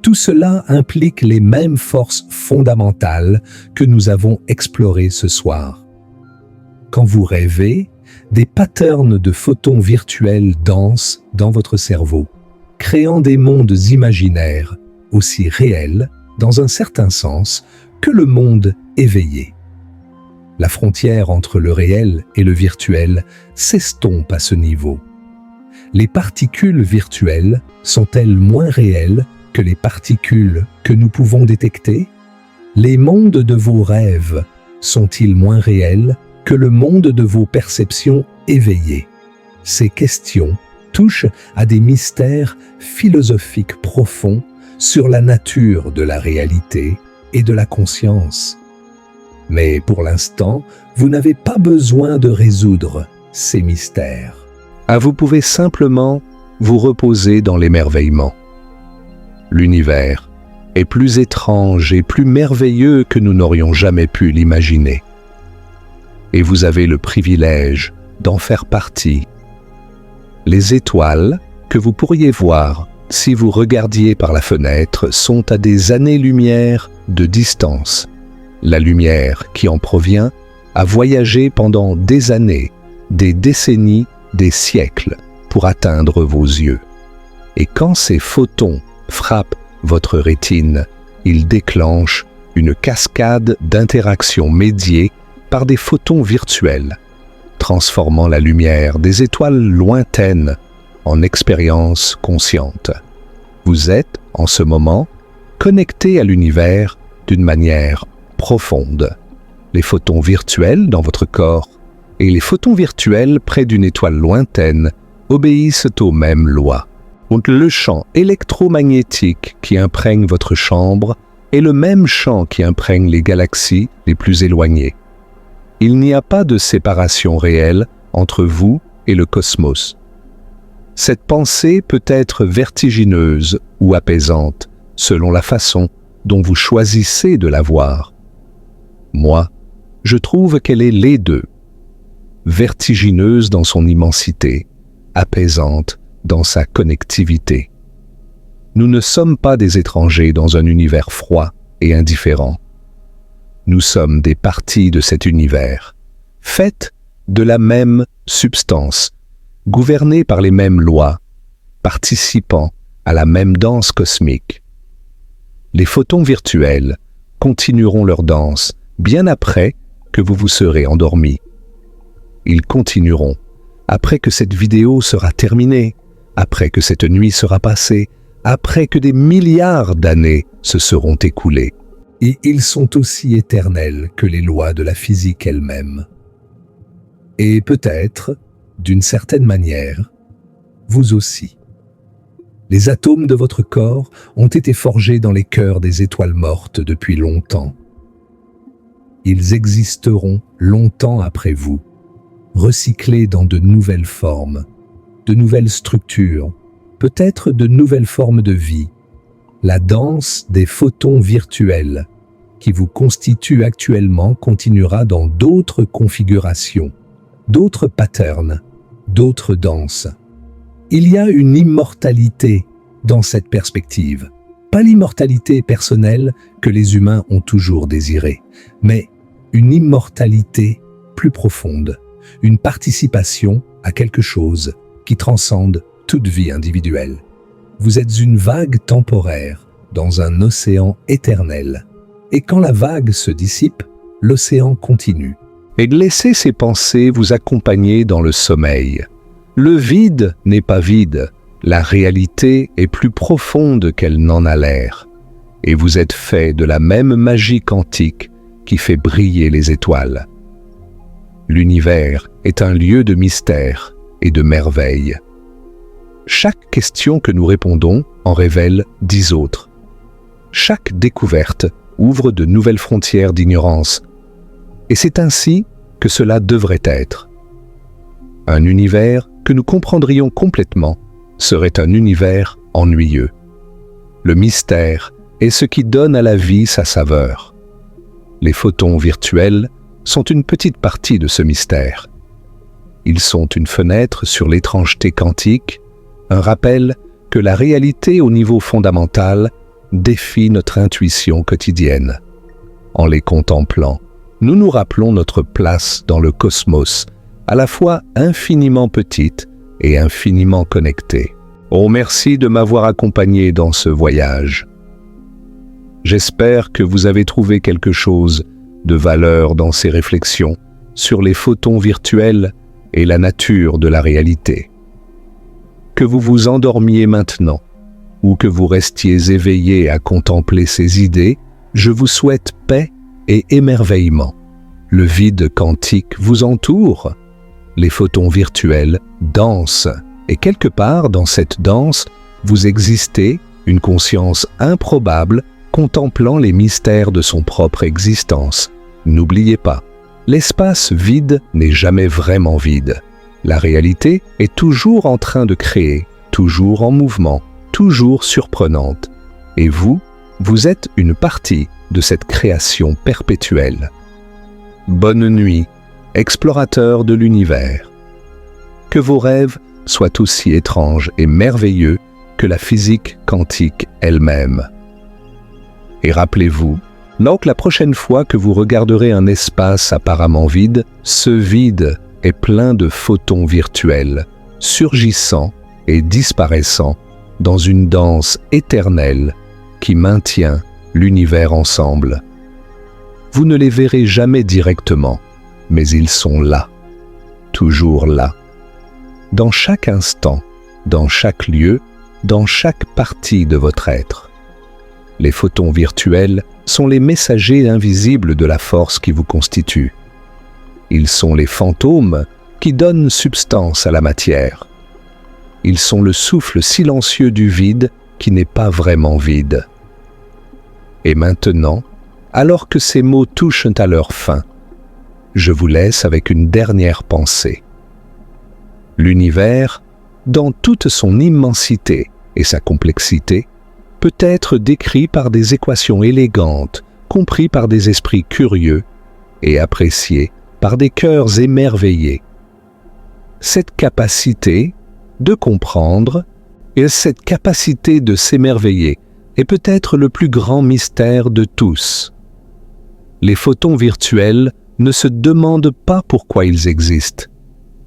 Tout cela implique les mêmes forces fondamentales que nous avons explorées ce soir. Quand vous rêvez, des patterns de photons virtuels dansent dans votre cerveau, créant des mondes imaginaires aussi réels, dans un certain sens, que le monde éveillé. La frontière entre le réel et le virtuel s'estompe à ce niveau. Les particules virtuelles sont-elles moins réelles que les particules que nous pouvons détecter? Les mondes de vos rêves sont-ils moins réels que le monde de vos perceptions éveillées? Ces questions touchent à des mystères philosophiques profonds sur la nature de la réalité et de la conscience. Mais pour l'instant, vous n'avez pas besoin de résoudre ces mystères. Vous pouvez simplement vous reposer dans l'émerveillement. L'univers est plus étrange et plus merveilleux que nous n'aurions jamais pu l'imaginer. Et vous avez le privilège d'en faire partie. Les étoiles que vous pourriez voir si vous regardiez par la fenêtre sont à des années-lumière de distance. La lumière qui en provient a voyagé pendant des années, des décennies, des siècles pour atteindre vos yeux. Et quand ces photons frappent votre rétine, ils déclenchent une cascade d'interactions médiées par des photons virtuels, transformant la lumière des étoiles lointaines en expérience consciente. Vous êtes, en ce moment, connecté à l'univers d'une manière profonde. Les photons virtuels dans votre corps et les photons virtuels près d'une étoile lointaine obéissent aux mêmes lois. Le champ électromagnétique qui imprègne votre chambre est le même champ qui imprègne les galaxies les plus éloignées. Il n'y a pas de séparation réelle entre vous et le cosmos. Cette pensée peut être vertigineuse ou apaisante, selon la façon dont vous choisissez de la voir. Moi, je trouve qu'elle est les deux. Vertigineuse dans son immensité, apaisante dans sa connectivité. Nous ne sommes pas des étrangers dans un univers froid et indifférent. Nous sommes des parties de cet univers, faites de la même substance, gouvernées par les mêmes lois, participant à la même danse cosmique. Les photons virtuels continueront leur danse bien après que vous vous serez endormis. Ils continueront après que cette vidéo sera terminée, après que cette nuit sera passée, après que des milliards d'années se seront écoulées. Et ils sont aussi éternels que les lois de la physique elle-même. Et peut-être, d'une certaine manière, vous aussi. Les atomes de votre corps ont été forgés dans les cœurs des étoiles mortes depuis longtemps. Ils existeront longtemps après vous, recyclés dans de nouvelles formes, de nouvelles structures, peut-être de nouvelles formes de vie. La danse des photons virtuels qui vous constitue actuellement continuera dans d'autres configurations, d'autres patterns, d'autres danses. Il y a une immortalité dans cette perspective. Pas l'immortalité personnelle que les humains ont toujours désirée, mais une immortalité plus profonde, une participation à quelque chose qui transcende toute vie individuelle. Vous êtes une vague temporaire dans un océan éternel. Et quand la vague se dissipe, l'océan continue. Et laissez ces pensées vous accompagner dans le sommeil. Le vide n'est pas vide, la réalité est plus profonde qu'elle n'en a l'air. Et vous êtes fait de la même magie quantique qui fait briller les étoiles. L'univers est un lieu de mystère et de merveille. Chaque question que nous répondons en révèle 10 autres. Chaque découverte ouvre de nouvelles frontières d'ignorance. Et c'est ainsi que cela devrait être. Un univers que nous comprendrions complètement serait un univers ennuyeux. Le mystère est ce qui donne à la vie sa saveur. Les photons virtuels sont une petite partie de ce mystère. Ils sont une fenêtre sur l'étrangeté quantique, un rappel que la réalité au niveau fondamental défie notre intuition quotidienne. En les contemplant, nous nous rappelons notre place dans le cosmos, à la fois infiniment petite et infiniment connectée. Oh, merci de m'avoir accompagné dans ce voyage. J'espère que vous avez trouvé quelque chose de valeur dans ces réflexions sur les photons virtuels et la nature de la réalité. Que vous vous endormiez maintenant, ou que vous restiez éveillé à contempler ces idées, je vous souhaite paix et émerveillement. Le vide quantique vous entoure. Les photons virtuels dansent, et quelque part dans cette danse, vous existez, une conscience improbable, contemplant les mystères de son propre existence. N'oubliez pas, l'espace vide n'est jamais vraiment vide. La réalité est toujours en train de créer, toujours en mouvement, toujours surprenante. Et vous, vous êtes une partie de cette création perpétuelle. Bonne nuit, explorateurs de l'univers. Que vos rêves soient aussi étranges et merveilleux que la physique quantique elle-même. Et rappelez-vous, donc la prochaine fois que vous regarderez un espace apparemment vide, ce vide est plein de photons virtuels, surgissant et disparaissant dans une danse éternelle qui maintient l'univers ensemble. Vous ne les verrez jamais directement, mais ils sont là, toujours là, dans chaque instant, dans chaque lieu, dans chaque partie de votre être. Les photons virtuels sont les messagers invisibles de la force qui vous constitue. Ils sont les fantômes qui donnent substance à la matière. Ils sont le souffle silencieux du vide qui n'est pas vraiment vide. Et maintenant, alors que ces mots touchent à leur fin, je vous laisse avec une dernière pensée. L'univers, dans toute son immensité et sa complexité, peut être décrit par des équations élégantes, compris par des esprits curieux et apprécié par des cœurs émerveillés. Cette capacité de comprendre et cette capacité de s'émerveiller est peut-être le plus grand mystère de tous. Les photons virtuels ne se demandent pas pourquoi ils existent.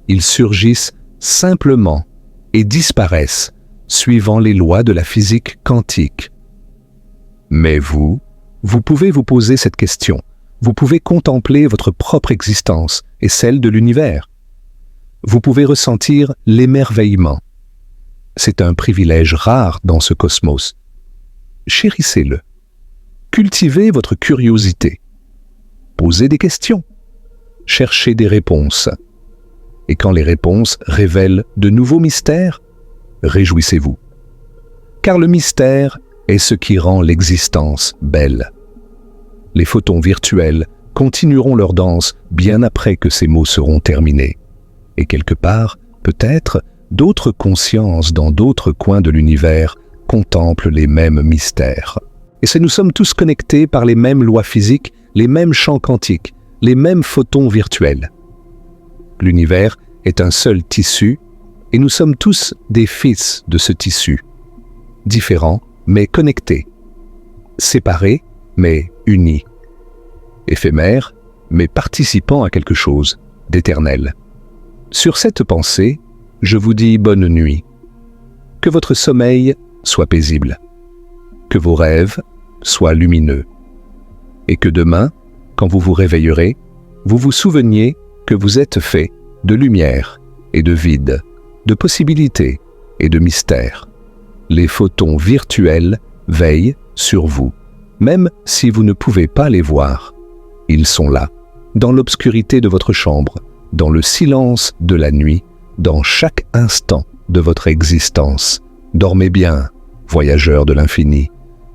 Ils surgissent simplement et disparaissent suivant les lois de la physique quantique. Mais vous pouvez vous poser cette question. Vous pouvez contempler votre propre existence et celle de l'univers. Vous pouvez ressentir l'émerveillement. C'est un privilège rare dans ce cosmos. Chérissez-le. Cultivez votre curiosité. Posez des questions. Cherchez des réponses. Et quand les réponses révèlent de nouveaux mystères, réjouissez-vous. Car le mystère est ce qui rend l'existence belle. Les photons virtuels continueront leur danse bien après que ces mots seront terminés. Et quelque part, peut-être, d'autres consciences dans d'autres coins de l'univers contemplent les mêmes mystères. Et si nous sommes tous connectés par les mêmes lois physiques, les mêmes champs quantiques, les mêmes photons virtuels. L'univers est un seul tissu et nous sommes tous des fils de ce tissu. Différents mais connectés. Séparés mais unis. Éphémères mais participant à quelque chose d'éternel. Sur cette pensée, je vous dis bonne nuit. Que votre sommeil soit paisible. Que vos rêves soient lumineux. Et que demain, quand vous vous réveillerez, vous vous souveniez que vous êtes fait de lumière et de vide, de possibilités et de mystères. Les photons virtuels veillent sur vous, même si vous ne pouvez pas les voir. Ils sont là, dans l'obscurité de votre chambre, dans le silence de la nuit, dans chaque instant de votre existence. Dormez bien, voyageurs de l'infini.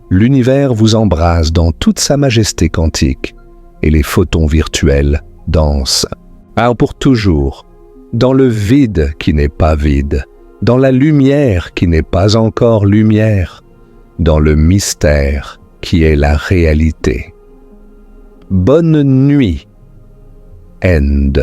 L'univers vous embrase dans toute sa majesté quantique et les photons virtuels dansent. Pour toujours, dans le vide qui n'est pas vide, dans la lumière qui n'est pas encore lumière, dans le mystère qui est la réalité. Bonne nuit. End.